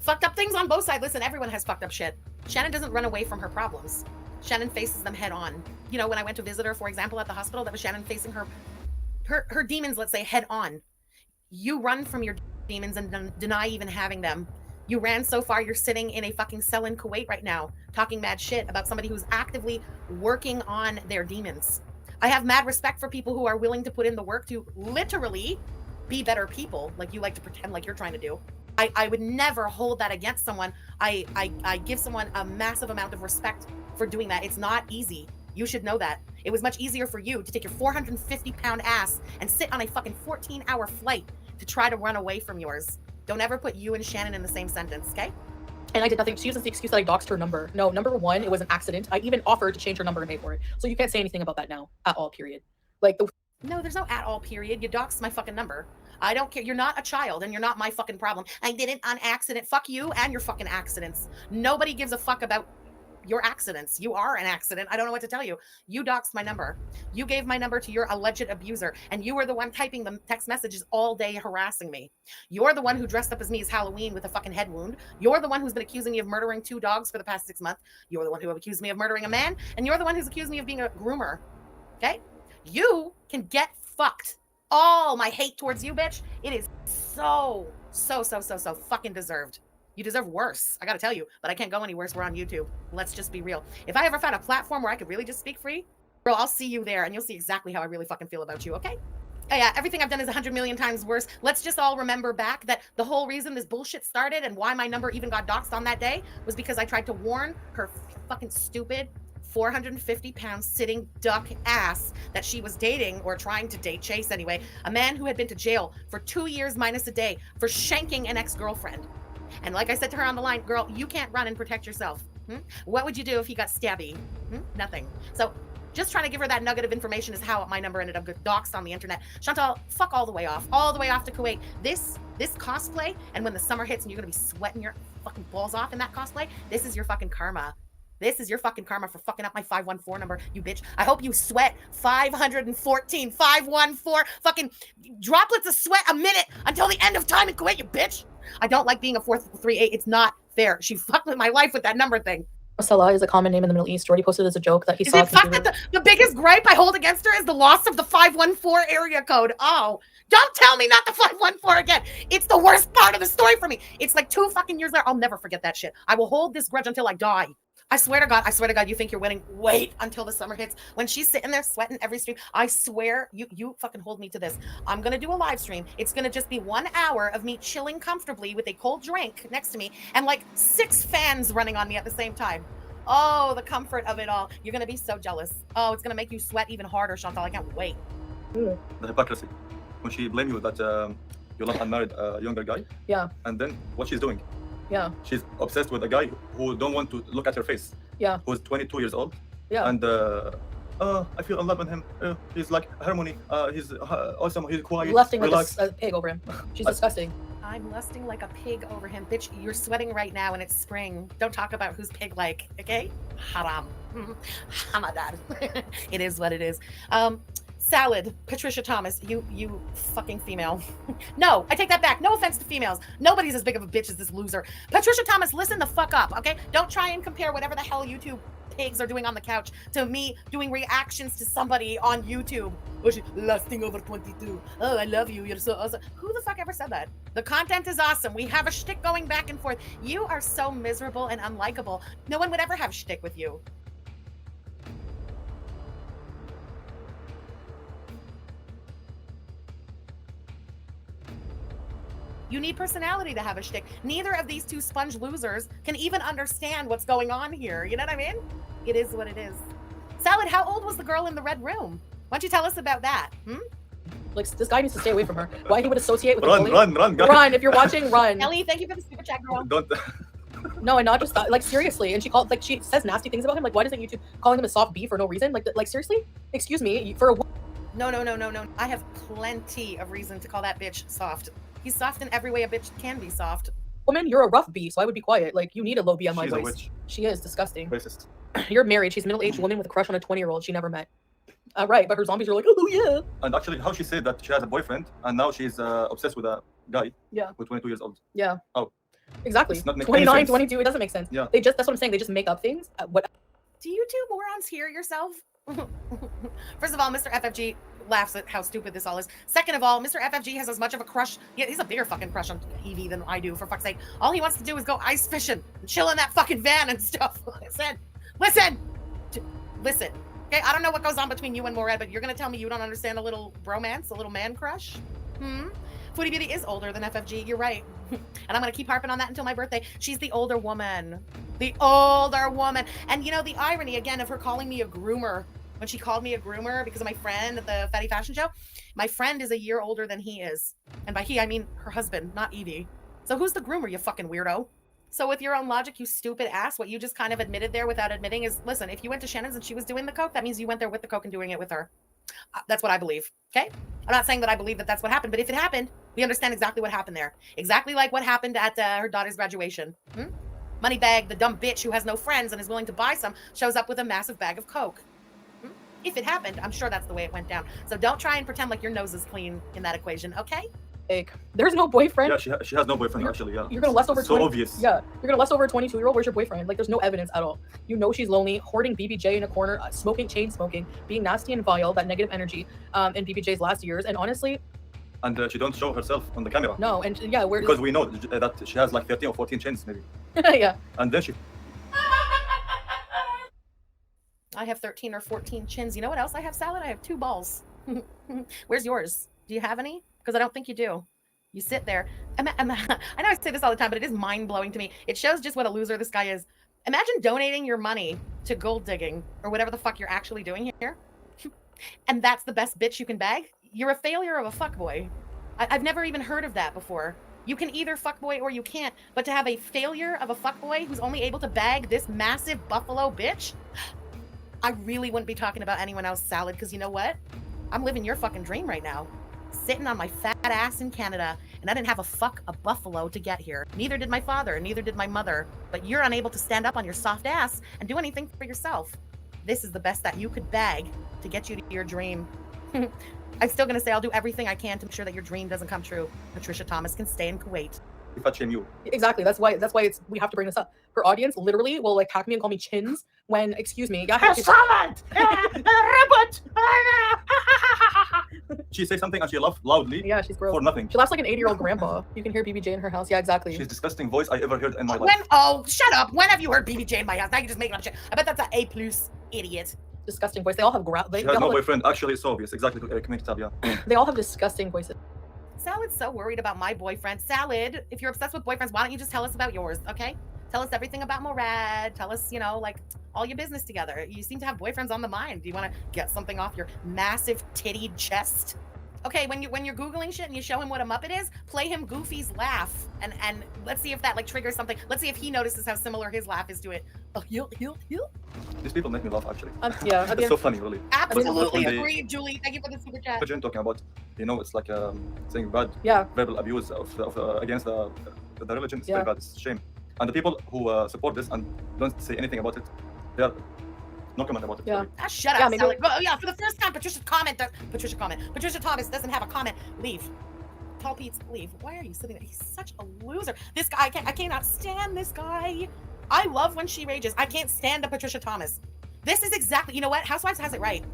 Fucked up things on both sides. Listen, everyone has fucked up shit. Shannon doesn't run away from her problems. Shannon faces them head on. You know, when I went to visit her, for example, at the hospital, that was Shannon facing her demons, let's say, head on. You run from your demons and deny even having them. You ran so far, you're sitting in a fucking cell in Kuwait right now, talking mad shit about somebody who's actively working on their demons. I have mad respect for people who are willing to put in the work to literally be better people, like you like to pretend like you're trying to do. I would never hold that against someone. I give someone a massive amount of respect for doing that. It's not easy. You should know that. It was much easier for you to take your 450-pound ass and sit on a fucking 14-hour flight to try to run away from yours. Don't ever put you and Shannon in the same sentence, okay? And I did nothing. She uses the excuse that I doxed her number. No, number 1, it was an accident. I even offered to change her number and pay for it. So you can't say anything about that now at all, period. Like No, there's no at all, period. You doxed my fucking number. I don't care. You're not a child and you're not my fucking problem. I did it on accident. Fuck you and your fucking accidents. Nobody gives a fuck about your accidents. You are an accident. I don't know what to tell you. You doxed my number. You gave my number to your alleged abuser, and you were the one typing the text messages all day harassing me. You're the one who dressed up as me as Halloween with a fucking head wound. You're the one who's been accusing me of murdering 2 dogs for the past 6 months. You're the one who accused me of murdering a man, and you're the one who's accused me of being a groomer. Okay? You can get fucked. All my hate towards you, bitch, it is so fucking deserved. You deserve worse. I gotta tell you, but I can't go any worse. We're on YouTube. Let's just be real. If I ever found a platform where I could really just speak free, girl, I'll see you there and you'll see exactly how I really fucking feel about you, okay? Yeah, everything I've done is 100 million times worse. Let's just all remember back that the whole reason this bullshit started and why my number even got doxxed on that day was because I tried to warn her fucking stupid 450-pound sitting duck ass that she was dating or trying to date, chase anyway, a man who had been to jail for 2 years minus a day for shanking an ex-girlfriend. And like I said to her on the line, girl, you can't run and protect yourself. What would you do if you got stabby? Nothing. So just trying to give her that nugget of information is how my number ended up doxed on the internet. Chantal, fuck all the way off to Kuwait. This cosplay, and when the summer hits and you're gonna be sweating your fucking balls off in that cosplay, this is your fucking karma. This is your fucking karma for fucking up my 514 number, you bitch. I hope you sweat 514, 514, fucking droplets of sweat a minute until the end of time in Kuwait, you bitch. I don't like being a 438. It's not fair. She fucked with my life with that number thing. Salah is a common name in the Middle East. Jordy posted as a joke that he saw. Is it fucked that the biggest gripe I hold against her is the loss of the 514 area code? Oh, don't tell me not the 514 again. It's the worst part of the story for me. It's like 2 fucking years later. I'll never forget that shit. I will hold this grudge until I die. I swear to God, you think you're winning. Wait until the summer hits. When she's sitting there sweating every stream, I swear, you fucking hold me to this. I'm going to do a live stream. It's going to just be 1 hour of me chilling comfortably with a cold drink next to me and like 6 fans running on me at the same time. Oh, the comfort of it all. You're going to be so jealous. Oh, it's going to make you sweat even harder, Chantal. I can't wait. The hypocrisy. When she blamed you that you love unmarried younger guy. Yeah. And then what she's doing. Yeah. She's obsessed with a guy who don't want to look at her face. Yeah. Who's 22 years old. Yeah. And I feel in love with him. He's like harmony. He's awesome. He's quiet. Lusting like a pig over him. She's disgusting. I'm lusting like a pig over him. Bitch, you're sweating right now and it's spring. Don't talk about who's pig-like, okay? Haram. Hamadan. It is what it is. Salad, Patricia Thomas, you fucking female. No, I take that back. No offense to females. Nobody's as big of a bitch as this loser. Patricia Thomas, listen the fuck up, okay? Don't try and compare whatever the hell YouTube pigs are doing on the couch to me doing reactions to somebody on YouTube. Oh, she's lusting over 22. Oh, I love you. You're so awesome. Who the fuck ever said that? The content is awesome. We have a shtick going back and forth. You are so miserable and unlikable. No one would ever have shtick with you. You need personality to have a shtick. Neither of these 2 sponge losers can even understand what's going on here. You know what I mean? It is what it is. Salad, how old was the girl in the red room? Why don't you tell us about that? Like, this guy needs to stay away from her. Why he would associate with run, guys. Run, if you're watching, run. Ellie, thank you for the super chat, girl. Don't. No, and not just that. Like, seriously. And she says nasty things about him. Like, why doesn't YouTube calling him a soft B for no reason? Like seriously? Excuse me, for a No. I have plenty of reason to call that bitch soft. He's soft in every way a bitch can be soft. woman, you're a rough B, so I would be quiet. Like, you need a low B on my She's voice. a witch. She is disgusting. Racist. You're married. She's a middle-aged woman with a crush on a 20-year-old she never met. Right, but her zombies are like, oh yeah. And actually, how she said that she has a boyfriend and now she's obsessed with a guy. Yeah. With 22 years old. Yeah. Oh. Exactly. It's not making 29, sense. 22. It doesn't make sense. Yeah. That's what I'm saying. They just make up things. Do you two morons hear yourself? First of all, Mr. FFG laughs at how stupid this all is. Second of all, Mr. FFG has as much of a crush. Yeah, he's a bigger fucking crush on Evie than I do, for fuck's sake. All he wants to do is go ice fishing and chill in that fucking van and stuff. Listen. Okay, I don't know what goes on between you and Morad, but you're gonna tell me you don't understand a little bromance, a little man crush? Foodie Beauty is older than FFG, you're right. And I'm gonna keep harping on that until my birthday. She's the older woman. The older woman. And you know, the irony, again, of her calling me a groomer. When she called me a groomer because of my friend at the Fatty Fashion Show, my friend is a year older than he is. And by he, I mean her husband, not Evie. So who's the groomer, you fucking weirdo? So with your own logic, you stupid ass, what you just kind of admitted there without admitting is, listen, if you went to Shannon's and she was doing the coke, that means you went there with the coke and doing it with her. That's what I believe, okay? I'm not saying that I believe that that's what happened, but if it happened, we understand exactly what happened there. Exactly like what happened at her daughter's graduation. Moneybag, the dumb bitch who has no friends and is willing to buy some, shows up with a massive bag of coke. If it happened, I'm sure that's the way it went down. So don't try and pretend like your nose is clean in that equation, okay? There's no boyfriend. Yeah, she has no boyfriend, actually, yeah. You're gonna lust over so 20, obvious. Yeah, you're gonna lust over a 22-year-old. Where's your boyfriend? Like, there's no evidence at all. You know she's lonely, hoarding BBJ in a corner, chain smoking, being nasty and vile, that negative energy in BBJ's last years. And honestly, and she don't show herself on the camera. No, and yeah, because we know that she has like 13 or 14 chains, maybe. Yeah. And then she. I have 13 or 14 chins. You know what else I have, Salad? I have 2 balls. Where's yours? Do you have any? Because I don't think you do. You sit there. I know I say this all the time, but it is mind-blowing to me. It shows just what a loser this guy is. Imagine donating your money to gold digging or whatever the fuck you're actually doing here. And that's the best bitch you can bag? You're a failure of a fuckboy. I've never even heard of that before. You can either fuckboy or you can't. But to have a failure of a fuckboy who's only able to bag this massive buffalo bitch, I really wouldn't be talking about anyone else, Salad, because you know what? I'm living your fucking dream right now. Sitting on my fat ass in Canada, and I didn't have a buffalo to get here. Neither did my father, neither did my mother. But you're unable to stand up on your soft ass and do anything for yourself. This is the best that you could bag to get you to your dream. I'm still gonna say I'll do everything I can to make sure that your dream doesn't come true. Patricia Thomas can stay in Kuwait. If I shame you. Exactly. That's why we have to bring this up. Her audience literally will like hack me and call me chins when, excuse me, yeah. Salad! Rabbit! She says something and she laughs loudly Yeah, she's gross. for nothing. She laughs like an 80-year-old grandpa. You can hear BBJ in her house. Yeah, exactly. She's disgusting voice I ever heard in my life. When? Oh, shut up! When have you heard BBJ in my house? Now you're just making up shit. I bet that's an A+, idiot. Disgusting voice. They all have She has no boyfriend. Actually, it's obvious. Exactly. They all have disgusting voices. Salad's so worried about my boyfriend. Salad, if you're obsessed with boyfriends, why don't you just tell us about yours, okay? Tell us everything about Morad. Tell us, you know, like all your business together. You seem to have boyfriends on the mind. Do you want to get something off your massive tittied chest? Okay, when you're Googling shit and you show him what a Muppet is, play him Goofy's laugh. And let's see if that like triggers something. Let's see if he notices how similar his laugh is to it. Oh, heel. These people make me laugh, actually. Yeah. It's so funny, really. Absolutely When they- agree, Julie. Thank you for the super chat. Imagine talking about, you know, it's like saying bad Yeah. verbal abuse of against the religion. It's Yeah. very bad. It's a shame. And the people who support this and don't say anything about it, they are no comment about it. Yeah. really. Shut Yeah, up, maybe- Salad. Well, yeah, for the first time, Patricia Thomas doesn't have a comment. Leave. Tall Pete's leave. Why are you sitting there? He's such a loser. This guy, I cannot stand this guy. I love when she rages. I can't stand a Patricia Thomas. This is exactly, you know what? Housewives has it right.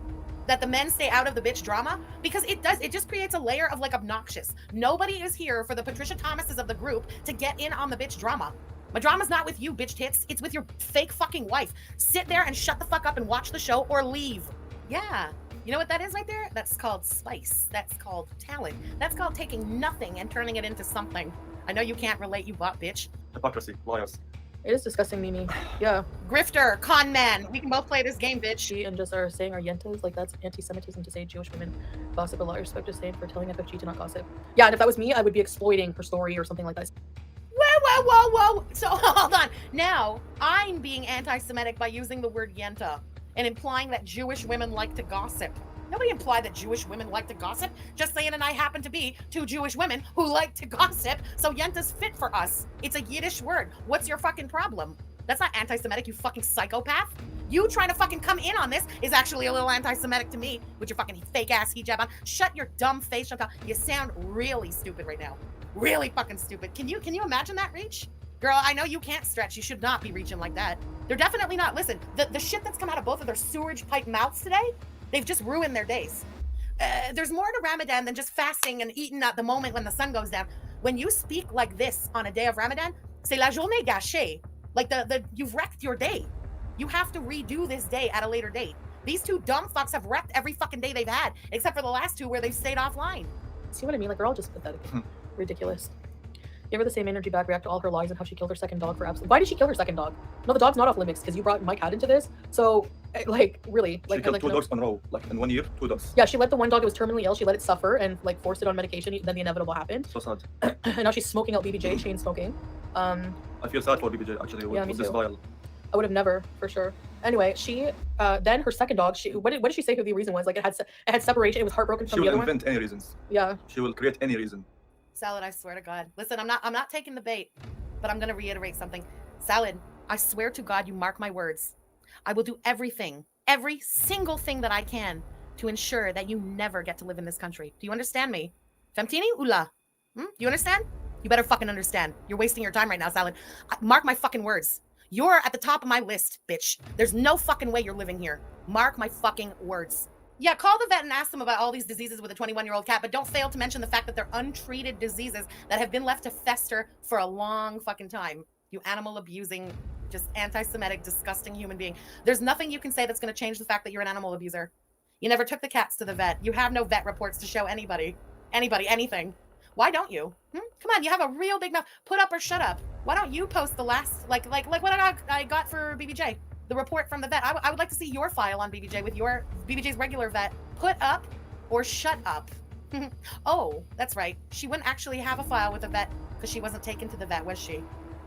That the men stay out of the bitch drama because it just creates a layer of like obnoxious. Nobody is here for the Patricia Thomases of the group to get in on the bitch drama. My drama's not with you, bitch tits. It's with your fake fucking wife. Sit there and shut the fuck up and watch the show or leave. Yeah. You know what that is right there? That's called spice. That's called talent. That's called taking nothing and turning it into something. I know you can't relate, you bot bitch. Hypocrisy, liars. It is disgusting, Mimi. Yeah. Grifter, con man. We can both play this game, bitch. She and just are saying our yentas, like that's anti-Semitism to say Jewish women gossip. A lot of respect is saying for telling FFG to not gossip. Yeah, and if that was me, I would be exploiting her story or something like that. Whoa. So hold on. Now, I'm being anti-Semitic by using the word yenta and implying that Jewish women like to gossip. Nobody implied that Jewish women like to gossip. Just saying, and I happen to be two Jewish women who like to gossip, so yenta's fit for us. It's a Yiddish word. What's your fucking problem? That's not anti-Semitic, you fucking psychopath. You trying to fucking come in on this is actually a little anti-Semitic to me with your fucking fake-ass hijab on. Shut your dumb face, Chantal. You sound really stupid right now. Really fucking stupid. Can you imagine that reach? Girl, I know you can't stretch. You should not be reaching like that. They're definitely not. Listen, the shit that's come out of both of their sewage pipe mouths today, they've just ruined their days. There's more to Ramadan than just fasting and eating at the moment when the sun goes down. When you speak like this on a day of Ramadan, c'est la journée gâchée. Like you've wrecked your day. You have to redo this day at a later date. These two dumb fucks have wrecked every fucking day they've had, except for the last two where they've stayed offline. See what I mean? Like, they're all just pathetic. Ridiculous. Give her the same energy back, react to all her lies and how she killed her second dog for absolute. Why did she kill her second dog? No, the dog's not off limits because you brought Mike Hat into this. So, like, really. She Like, killed two dogs in a row, like in 1 year, 2 dogs. Yeah, she let the one dog that was terminally ill, she let it suffer and, like, forced it on medication. Then the inevitable happened. So sad. And now she's smoking out BBJ, chain smoking. I feel sad for BBJ, actually, Yeah, me with this too. vial. I would have never, for sure. Anyway, she, then her second dog, what did she say who the reason was? Like, it had separation, it was heartbroken She from the will other one? invent any reasons. Yeah. She will create any reason. Salad, I swear to God. Listen, I'm not taking the bait, but I'm gonna reiterate something. Salad, I swear to God, you mark my words. I will do everything, every single thing that I can to ensure that you never get to live in this country. Do you understand me? Femtini Ula? Do you understand? You better fucking understand. You're wasting your time right now, Salad. Mark my fucking words. You're at the top of my list, bitch. There's no fucking way you're living here. Mark my fucking words. Yeah, call the vet and ask them about all these diseases with a 21-year-old cat, but don't fail to mention the fact that they're untreated diseases that have been left to fester for a long fucking time. You animal abusing, just anti-Semitic, disgusting human being. There's nothing you can say that's going to change the fact that you're an animal abuser. You never took the cats to the vet. You have no vet reports to show anybody, anything. Why don't you? Come on, you have a real big mouth. Put up or shut up. Why don't you post the last, like what I got for BBJ? The report from the vet. I would like to see your file on BBJ with your BBJ's regular vet. Put up or shut up. Oh, that's right. She wouldn't actually have a file with a vet because she wasn't taken to the vet, was she?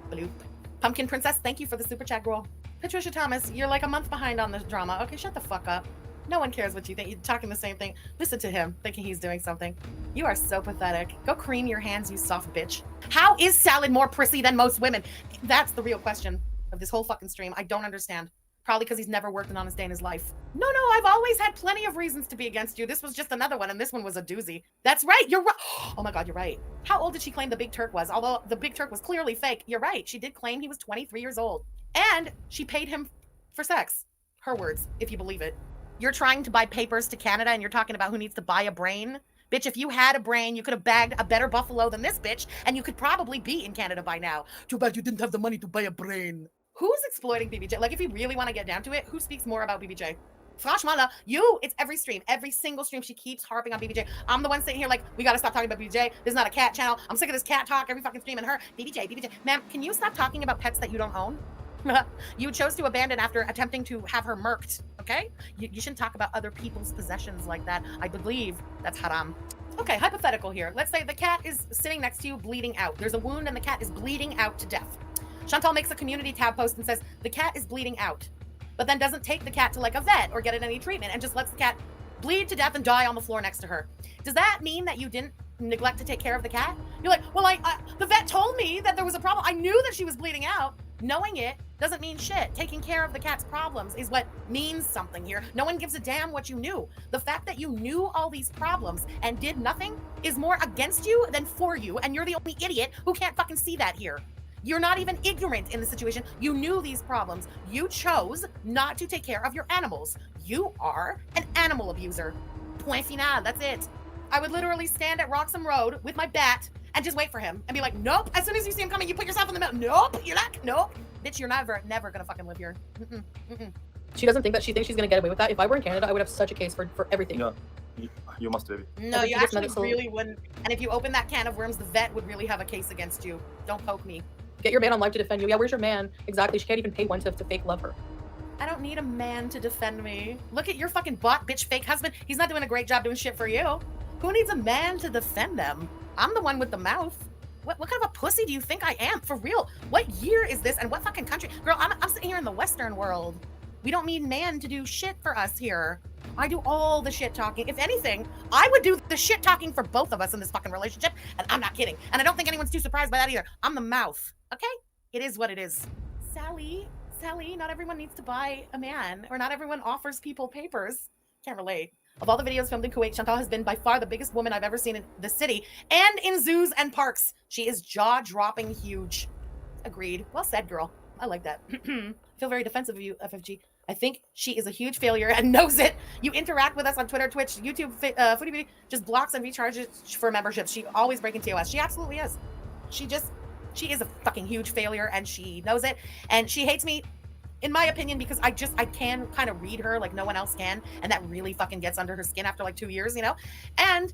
Bloop. Pumpkin Princess, thank you for the super chat, girl. Patricia Thomas, you're like a month behind on this drama. Okay, shut the fuck up. No one cares what you think. You're talking the same thing. Listen to him, thinking he's doing something. You are so pathetic. Go cream your hands, you soft bitch. How is Salad more prissy than most women? That's the real question of this whole fucking stream. I don't understand. Probably because he's never worked an honest day in his life. No, I've always had plenty of reasons to be against you. This was just another one, and this one was a doozy. That's right, you're right. Oh my God, you're right. How old did she claim the Big Turk was? Although the Big Turk was clearly fake, you're right. She did claim he was 23 years old. And she paid him for sex. Her words, if you believe it. You're trying to buy papers to Canada, and you're talking about who needs to buy a brain? Bitch, if you had a brain, you could have bagged a better buffalo than this bitch, and you could probably be in Canada by now. Too bad you didn't have the money to buy a brain. Who's exploiting BBJ? Like, if you really want to get down to it, who speaks more about BBJ? Franchement, là, you, it's every stream, every single stream, she keeps harping on BBJ. I'm the one sitting here like, we got to stop talking about BBJ. This is not a cat channel. I'm sick of this cat talk every fucking stream and her. BBJ. Ma'am, can you stop talking about pets that you don't own? You chose to abandon after attempting to have her murked, okay? You shouldn't talk about other people's possessions like that. I believe that's haram. Okay, hypothetical here. Let's say the cat is sitting next to you bleeding out. There's a wound and the cat is bleeding out to death. Chantal makes a community tab post and says, the cat is bleeding out, but then doesn't take the cat to like a vet or get it any treatment and just lets the cat bleed to death and die on the floor next to her. Does that mean that you didn't neglect to take care of the cat? You're like, well, the vet told me that there was a problem. I knew that she was bleeding out. Knowing it doesn't mean shit. Taking care of the cat's problems is what means something here. No one gives a damn what you knew. The fact that you knew all these problems and did nothing is more against you than for you, and you're the only idiot who can't fucking see that here. You're not even ignorant in the situation. You knew these problems. You chose not to take care of your animals. You are an animal abuser. Point final, that's it. I would literally stand at Roxham Road with my bat and just wait for him and be like, nope. As soon as you see him coming, you put yourself in the middle. Nope, you're like, nope. Bitch, you're never gonna fucking live here. She doesn't think that she thinks she's gonna get away with that. If I were in Canada, I would have such a case for everything. Yeah, you must, baby. No, you actually really wouldn't. And if you open that can of worms, the vet would really have a case against you. Don't poke me. Get your man on live to defend you. Yeah, where's your man? Exactly. She can't even pay one to fake love her. I don't need a man to defend me. Look at your fucking bot bitch fake husband. He's not doing a great job doing shit for you. Who needs a man to defend them? I'm the one with the mouth. What kind of a pussy do you think I am? For real? What year is this and what fucking country? Girl, I'm sitting here in the Western world. We don't need man to do shit for us here. I do all the shit talking. If anything, I would do the shit talking for both of us in this fucking relationship. And I'm not kidding. And I don't think anyone's too surprised by that either. I'm the mouth. Okay? It is what it is. Sally, not everyone needs to buy a man, or not everyone offers people papers. Can't relate. Of all the videos filmed in Kuwait, Chantal has been by far the biggest woman I've ever seen in the city and in zoos and parks. She is jaw-dropping huge. Agreed. Well said, girl. I like that. I feel very defensive of you, FFG. I think she is a huge failure and knows it. You interact with us on Twitter, Twitch, YouTube, Foodie Beauty, just blocks and recharges for memberships. She always breaking TOS. She absolutely is. She is a fucking huge failure and she knows it. And she hates me, in my opinion, because I can kind of read her like no one else can. And that really fucking gets under her skin after like 2 years, you know? And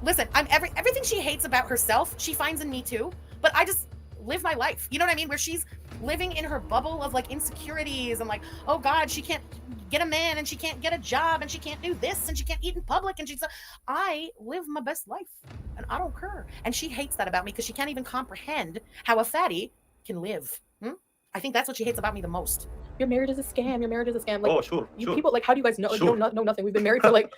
listen, everything she hates about herself, she finds in me too. But I just live my life. You know what I mean? Where she's living in her bubble of like insecurities and like, oh God, she can't get a man and she can't get a job and she can't do this and she can't eat in public and she's I live my best life and I don't care. And she hates that about me because she can't even comprehend how a fatty can live. I think that's what she hates about me the most. Your marriage is a scam. Your marriage is a scam. Like, oh, sure. People, like, how do you guys know? Like, you don't know nothing. We've been married for like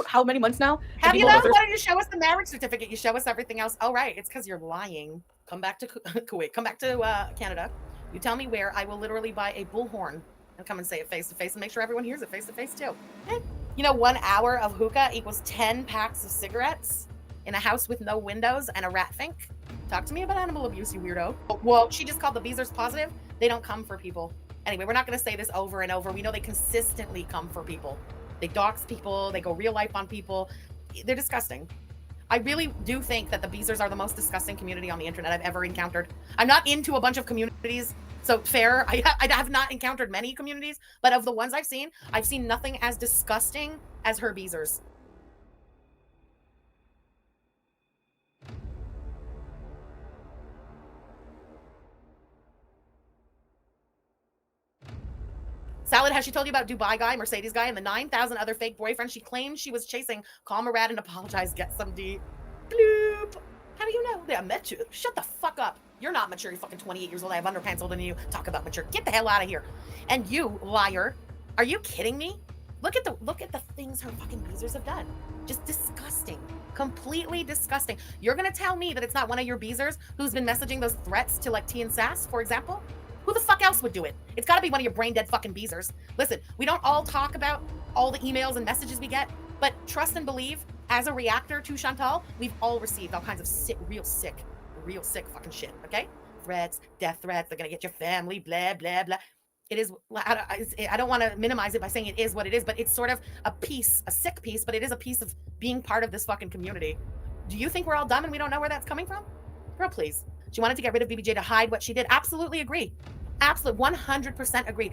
how many months now? Have you know? Why don't you show us the marriage certificate? You show us everything else. Oh, right. It's because you're lying. Come back to Kuwait. Come back to Canada. You tell me where. I will literally buy a bullhorn and come and say it face to face and make sure everyone hears it face to face too. You know, 1 hour of hookah equals 10 packs of cigarettes in a house with no windows and a rat fink. Talk to me about animal abuse, you weirdo. Well, she just called the Beezers positive. They don't come for people. Anyway, we're not going to say this over and over. We know they consistently come for people. They dox people. They go real life on people. They're disgusting. I really do think that the Beezers are the most disgusting community on the internet I've ever encountered. I'm not into a bunch of communities, so fair. I have not encountered many communities, but of the ones I've seen nothing as disgusting as her Beezers. Salad, has she told you about Dubai guy, Mercedes guy, and the 9,000 other fake boyfriends she claimed she was chasing? Call Murad and apologize. Get some D. Bloop. How do you know? Yeah, I met you. Shut the fuck up. You're not mature. You're fucking 28 years old. I have underpants older than you. Talk about mature. Get the hell out of here. And you, liar. Are you kidding me? Look at the things her fucking beezers have done. Just disgusting. Completely disgusting. You're gonna tell me that it's not one of your beezers who's been messaging those threats to like T and Sass, for example? Who the fuck else would do it? It's gotta be one of your brain dead fucking beezers. Listen, we don't all talk about all the emails and messages we get, but trust and believe, as a reactor to Chantal, we've all received all kinds of real sick fucking shit, okay? Threats, death threats, they're gonna get your family, blah, blah, blah. It is, I don't want to minimize it by saying it is what it is, but it's sort of a sick piece, but it is a piece of being part of this fucking community. Do you think we're all dumb and we don't know where that's coming from? Girl, please. She wanted to get rid of BBJ to hide what she did. Absolutely agree. Absolutely, 100% agree.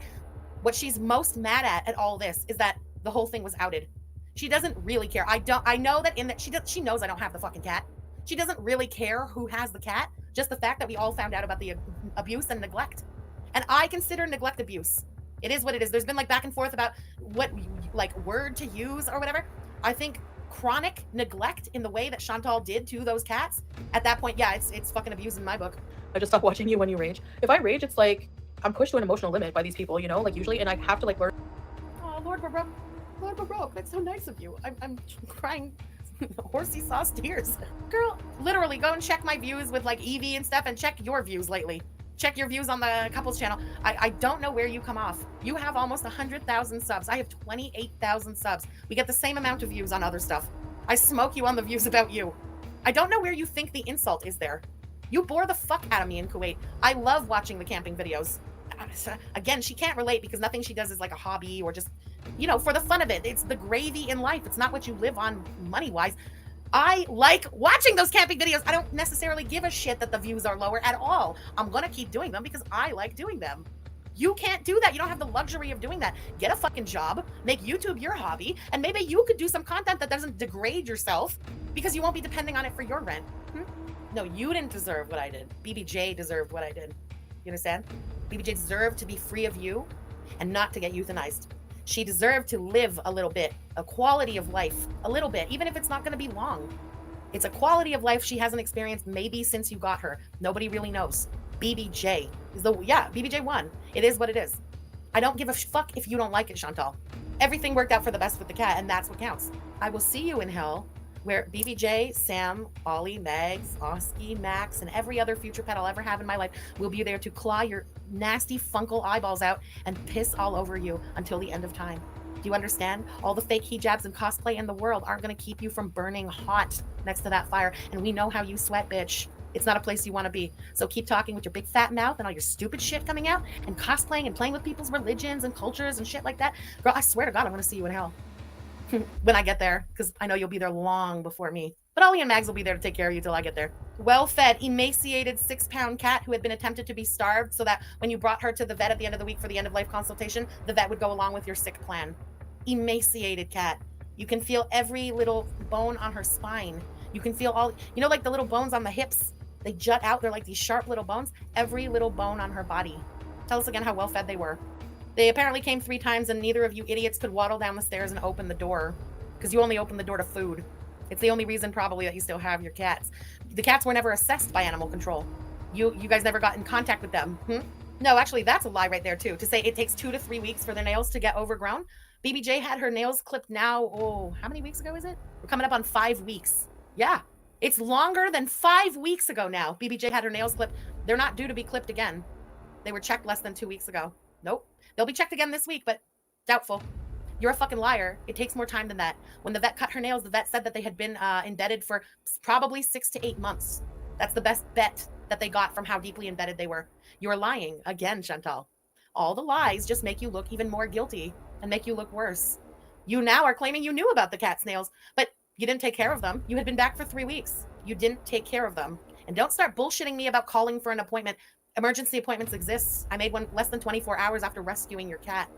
What she's most mad at all this is that the whole thing was outed. She doesn't really care. I know that she knows I don't have the fucking cat. She doesn't really care who has the cat, just the fact that we all found out about the abuse and neglect. And I consider neglect abuse. It is what it is. There's been like back and forth about what like word to use or whatever. I think chronic neglect in the way that Chantal did to those cats, at that point, yeah, it's fucking abuse in my book. I just stop watching you when you rage. If I rage, it's like I'm pushed to an emotional limit by these people, you know, like usually, and I have to like learn. Oh, Lord Baroque, that's so nice of you. I'm crying horsey sauce tears. Girl, literally go and check my views with like Evie and stuff and check your views lately. Check your views on the couples channel. I don't know where you come off. You have almost 100,000 subs. I have 28,000 subs. We get the same amount of views on other stuff. I smoke you on the views about you. I don't know where you think the insult is there. You bore the fuck out of me in Kuwait. I love watching the camping videos. Again, she can't relate because nothing she does is like a hobby or just, you know, for the fun of it. It's the gravy in life. It's not what you live on money-wise. I like watching those camping videos. I don't necessarily give a shit that the views are lower at all. I'm gonna keep doing them because I like doing them. You can't do that. You don't have the luxury of doing that. Get a fucking job, make YouTube your hobby, and maybe you could do some content that doesn't degrade yourself because you won't be depending on it for your rent. No, you didn't deserve what I did. BBJ deserved what I did. You understand? BBJ deserved to be free of you and not to get euthanized. She deserved to live a little bit, a quality of life, a little bit, even if it's not going to be long. It's a quality of life she hasn't experienced maybe since you got her. Nobody really knows. BBJ is BBJ won. It is what it is. I don't give a fuck if you don't like it, Chantal. Everything worked out for the best with the cat, and that's what counts. I will see you in hell, where BBJ, Sam, Ollie, Megs, Oski, Max, and every other future pet I'll ever have in my life will be there to claw your nasty funkle eyeballs out and piss all over you until the end of time. Do you understand? All the fake hijabs and cosplay in the world aren't going to keep you from burning hot next to that fire. And we know how you sweat, bitch. It's not a place you want to be. So keep talking with your big fat mouth and all your stupid shit coming out and cosplaying and playing with people's religions and cultures and shit like that. Girl, I swear to God, I'm going to see you in hell. When I get there, because I know you'll be there long before me. But Ollie and Mags will be there to take care of you till I get there. Well-fed, emaciated 6-pound cat who had been attempted to be starved so that when you brought her to the vet at the end of the week for the end-of-life consultation, the vet would go along with your sick plan. Emaciated cat. You can feel every little bone on her spine. You can feel all, you know, like the little bones on the hips. They jut out. They're like these sharp little bones. Every little bone on her body. Tell us again how well-fed they were. They apparently came 3 times and neither of you idiots could waddle down the stairs and open the door because you only opened the door to food. It's the only reason probably that you still have your cats. The cats were never assessed by animal control. You guys never got in contact with them. No, actually, that's a lie right there too. To say it takes 2 to 3 weeks for their nails to get overgrown. BBJ had her nails clipped now, how many weeks ago is it? We're coming up on 5 weeks. Yeah, it's longer than 5 weeks ago now. BBJ had her nails clipped. They're not due to be clipped again. They were checked less than 2 weeks ago. Nope. They'll be checked again this week, but doubtful. You're a fucking liar. It takes more time than that. When the vet cut her nails, the vet said that they had been embedded for probably 6 to 8 months. That's the best bet that they got from how deeply embedded they were. You're lying again, Chantal. All the lies just make you look even more guilty and make you look worse. You now are claiming you knew about the cat's nails, but you didn't take care of them. You had been back for 3 weeks. You didn't take care of them. And don't start bullshitting me about calling for an appointment. Emergency appointments exist. I made one less than 24 hours after rescuing your cat,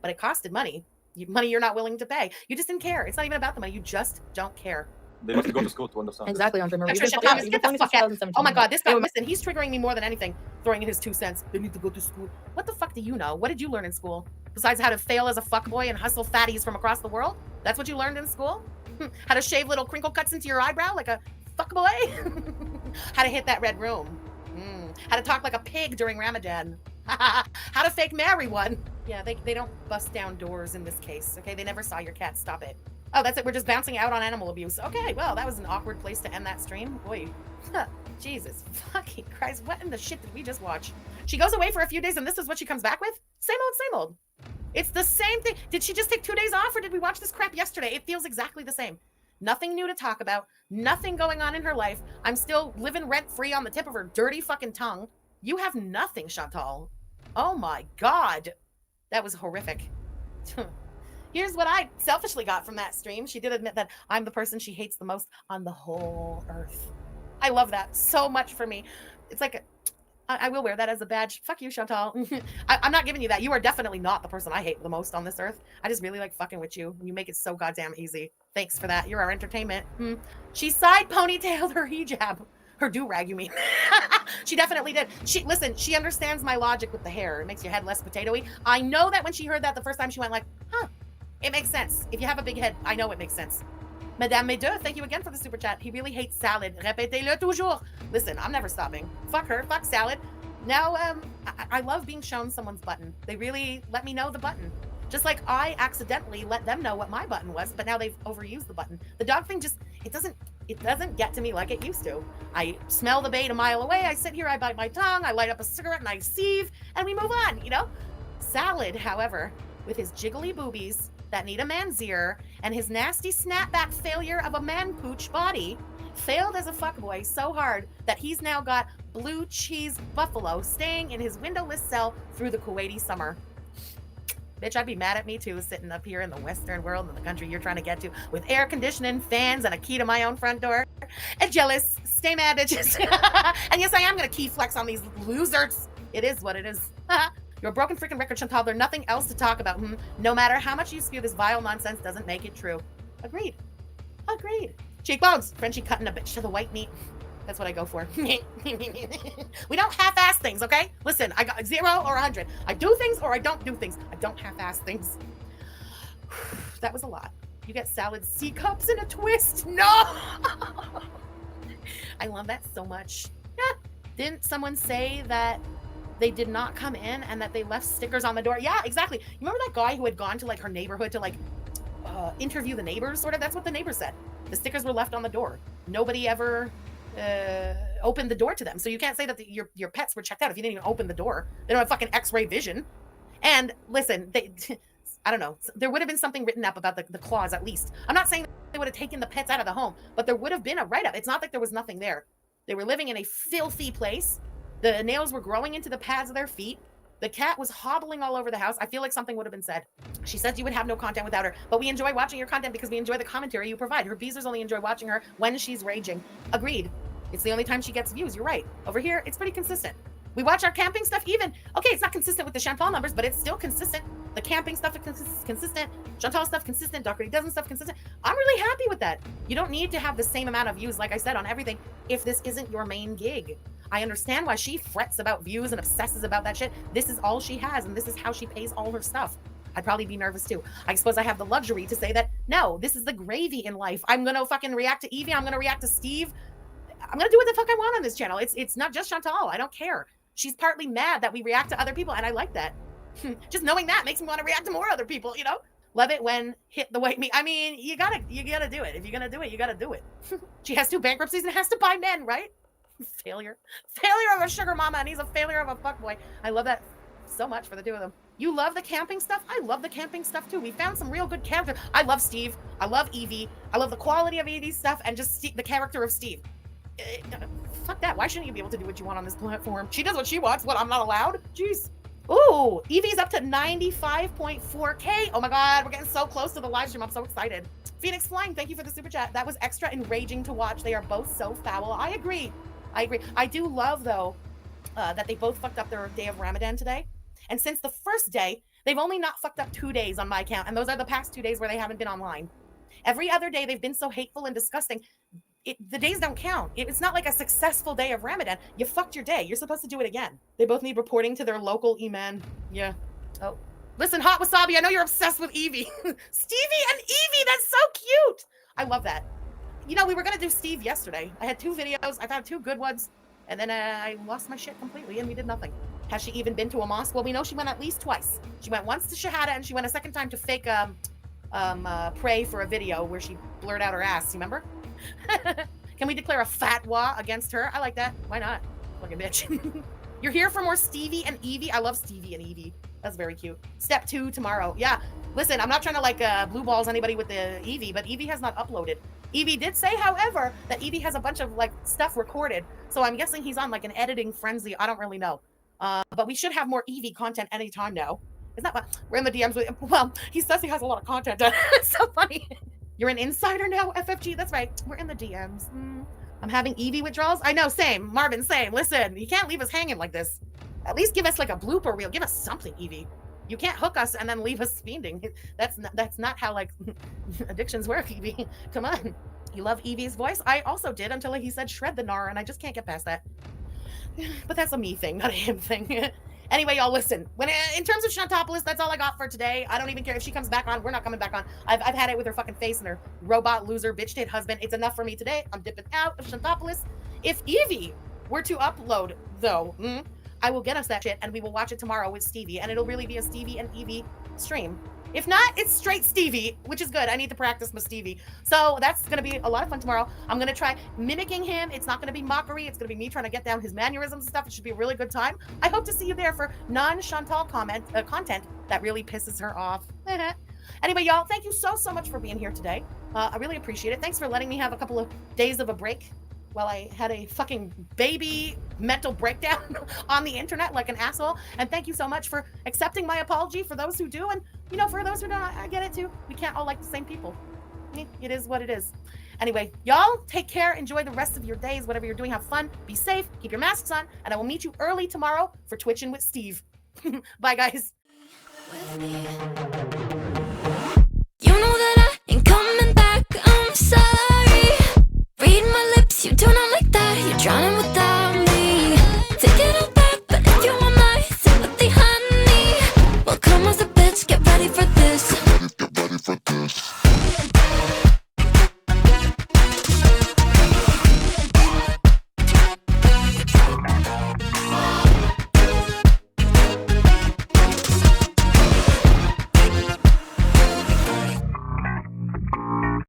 but it costed money. Money you're not willing to pay. You just didn't care. It's not even about the money. You just don't care. They must go to school to understand. Exactly, Andre Marie. Patricia Thomas, get the fuck out. Oh my God, this guy, listen, he's triggering me more than anything, throwing in his 2 cents. They need to go to school. What the fuck do you know? What did you learn in school? Besides how to fail as a fuckboy and hustle fatties from across the world? That's what you learned in school? How to shave little crinkle cuts into your eyebrow like a fuckboy? How to hit that red room. How to talk like a pig during Ramadan. How to fake marry one. Yeah, they don't bust down doors in this case, okay? They never saw your cat. Stop it. Oh, that's it. We're just bouncing out on animal abuse. Okay, well, that was an awkward place to end that stream. Boy, Jesus fucking Christ. What in the shit did we just watch? She goes away for a few days and this is what she comes back with? Same old, same old. It's the same thing. Did she just take 2 days off or did we watch this crap yesterday? It feels exactly the same. Nothing new to talk about. Nothing going on in her life. I'm still living rent-free on the tip of her dirty fucking tongue. You have nothing, Chantal. Oh my God. That was horrific. Here's what I selfishly got from that stream. She did admit that I'm the person she hates the most on the whole earth. I love that so much for me. It's like, I will wear that as a badge. Fuck you, Chantal. I'm not giving you that. You are definitely not the person I hate the most on this earth. I just really like fucking with you. You make it so goddamn easy. Thanks for that. You're our entertainment. She side ponytailed her hijab. Her do-rag, you mean. She definitely did. Listen, she understands my logic with the hair. It makes your head less potatoey. I know that when she heard that the first time, she went like, huh, it makes sense. If you have a big head, I know it makes sense. Madame Medeux, thank you again for the super chat. He really hates salad. Répétez-le toujours. Listen, I'm never stopping. Fuck her. Fuck salad. Now, I love being shown someone's button. They really let me know the button. Just like I accidentally let them know what my button was, but now they've overused the button. The dog thing just, it doesn't get to me like it used to. I smell the bait a mile away. I sit here, I bite my tongue, I light up a cigarette and I sieve, and we move on, you know? Salad, however, with his jiggly boobies that need a man's ear and his nasty snapback failure of a man pooch body, failed as a fuckboy so hard that he's now got blue cheese buffalo staying in his windowless cell through the Kuwaiti summer. Bitch, I'd be mad at me too, sitting up here in the Western world, in the country you're trying to get to, with air conditioning, fans, and a key to my own front door. And jealous. Stay mad, bitches. And yes, I am going to key flex on these losers. It is what it is. You're a broken freaking record, Chantal. There's nothing else to talk about. No matter how much you spew, this vile nonsense doesn't make it true. Agreed. Agreed. Cheekbones. Frenchie cutting a bitch to the white meat. That's what I go for. We don't half-ass things, okay? Listen, I got 0 or 100. I do things or I don't do things. I don't half-ass things. That was a lot. You get salad C cups in a twist. No! I love that so much. Yeah. Didn't someone say that they did not come in and that they left stickers on the door? Yeah, exactly. You remember that guy who had gone to like her neighborhood to like interview the neighbors, sort of? That's what the neighbors said. The stickers were left on the door. Nobody ever opened the door to them. So you can't say that your pets were checked out if you didn't even open the door. They don't have fucking x-ray vision. And listen, I don't know. There would have been something written up about the clause at least. I'm not saying they would have taken the pets out of the home, but there would have been a write-up. It's not like there was nothing there. They were living in a filthy place. The nails were growing into the pads of their feet. The cat was hobbling all over the house. I feel like something would have been said. She says you would have no content without her, but we enjoy watching your content because we enjoy the commentary you provide. Her beezers only enjoy watching her when she's raging. Agreed. It's the only time she gets views. You're right. Over here, it's pretty consistent. We watch our camping stuff even. Okay, it's not consistent with the Chantal numbers, but it's still consistent. The camping stuff is consistent. Chantal stuff consistent. Dr. Doesn't stuff consistent. I'm really happy with that. You don't need to have the same amount of views, like I said, on everything if this isn't your main gig. I understand why she frets about views and obsesses about that shit. This is all she has, and this is how she pays all her stuff. I'd probably be nervous too. I suppose I have the luxury to say that, no, this is the gravy in life. I'm going to fucking react to Evie. I'm going to react to Steve. I'm going to do what the fuck I want on this channel. It's not just Chantal. I don't care. She's partly mad that we react to other people, and I like that. Just knowing that makes me want to react to more other people, you know? Love it when hit the white meat. I mean, you gotta do it. If you're gonna do it, you gotta do it. She has 2 bankruptcies and has to buy men, right? Failure of a sugar mama, and he's a failure of a fuckboy. I love that so much for the 2 of them. You love the camping stuff? I love the camping stuff too. We found some real good characters. I love Steve. I love Evie. I love the quality of Evie's stuff and just the character of Steve. Fuck that. Why shouldn't you be able to do what you want on this platform? She does what she wants. What, I'm not allowed? Jeez. Ooh, Evie's up to 95.4K. Oh my God, we're getting so close to the live stream. I'm so excited. Phoenix Flying, thank you for the super chat. That was extra enraging to watch. They are both so foul. I agree. I do love, though, that they both fucked up their day of Ramadan today. And since the first day, they've only not fucked up 2 days on my account. And those are the past 2 days where they haven't been online. Every other day, they've been so hateful and disgusting. The days don't count. It's not like a successful day of Ramadan. You fucked your day. You're supposed to do it again. They both need reporting to their local Iman. Yeah. Oh. Listen, Hot Wasabi, I know you're obsessed with Evie. Stevie and Evie, that's so cute. I love that. you know, we were gonna do Steve yesterday. I had 2 videos. I found 2 good ones, and then I lost my shit completely, and we did nothing. Has she even been to a mosque? Well, we know she went at least twice. She went once to Shahada, and she went a second time to fake pray for a video where she blurred out her ass. You remember? Can we declare a fatwa against her? I like that. Why not? Fucking bitch. You're here for more Stevie and Evie. I love Stevie and Evie. That's very cute. Step 2 tomorrow. Yeah. Listen, I'm not trying to like blue balls anybody with the Evie, but Evie has not uploaded. Evie did say, however, that Evie has a bunch of like stuff recorded. So I'm guessing he's on like an editing frenzy. I don't really know. But we should have more Evie content anytime now. Isn't that fun? We're in the DMs with, well, he says he has a lot of content. It's so funny. You're an insider now, FFG? That's right. We're in the DMs. I'm having Evie withdrawals. I know, same. Marvin, same. Listen, you can't leave us hanging like this. At least give us like a blooper reel. Give us something, Evie. You can't hook us and then leave us fiending. That's not how like addictions work, Evie. Come on. You love Evie's voice? I also did until he said shred the gnar, and I just can't get past that. But that's a me thing, not a him thing. Anyway, y'all, listen. In terms of Shantopoulos, that's all I got for today. I don't even care if she comes back on. We're not coming back on. I've had it with her fucking face and her robot loser bitch tit husband. It's enough for me today. I'm dipping out of Shantopoulos. If Evie were to upload, though, I will get us that shit, and we will watch it tomorrow with Stevie, and it'll really be a Stevie and Evie stream. If not, it's straight Stevie, which is good. I need to practice my Stevie. So that's going to be a lot of fun tomorrow. I'm going to try mimicking him. It's not going to be mockery. It's going to be me trying to get down his mannerisms and stuff. It should be a really good time. I hope to see you there for non-Chantal content that really pisses her off. Anyway, y'all, thank you so much for being here today. I really appreciate it. Thanks for letting me have a couple of days of a break while I had a fucking baby mental breakdown on the internet like an asshole. And thank you so much for accepting my apology for those who do. And, you know, for those who don't, I get it too. We can't all like the same people. It is what it is. Anyway, y'all take care. Enjoy the rest of your days. Whatever you're doing, have fun. Be safe. Keep your masks on. And I will meet you early tomorrow for Twitching with Steve. Bye, guys. You know that I ain't coming back, I'm sorry. Read my lips, you do not like that. You're drowning without me. Take it all back, but if you want my sympathy, honey, well, come as a bitch, get ready for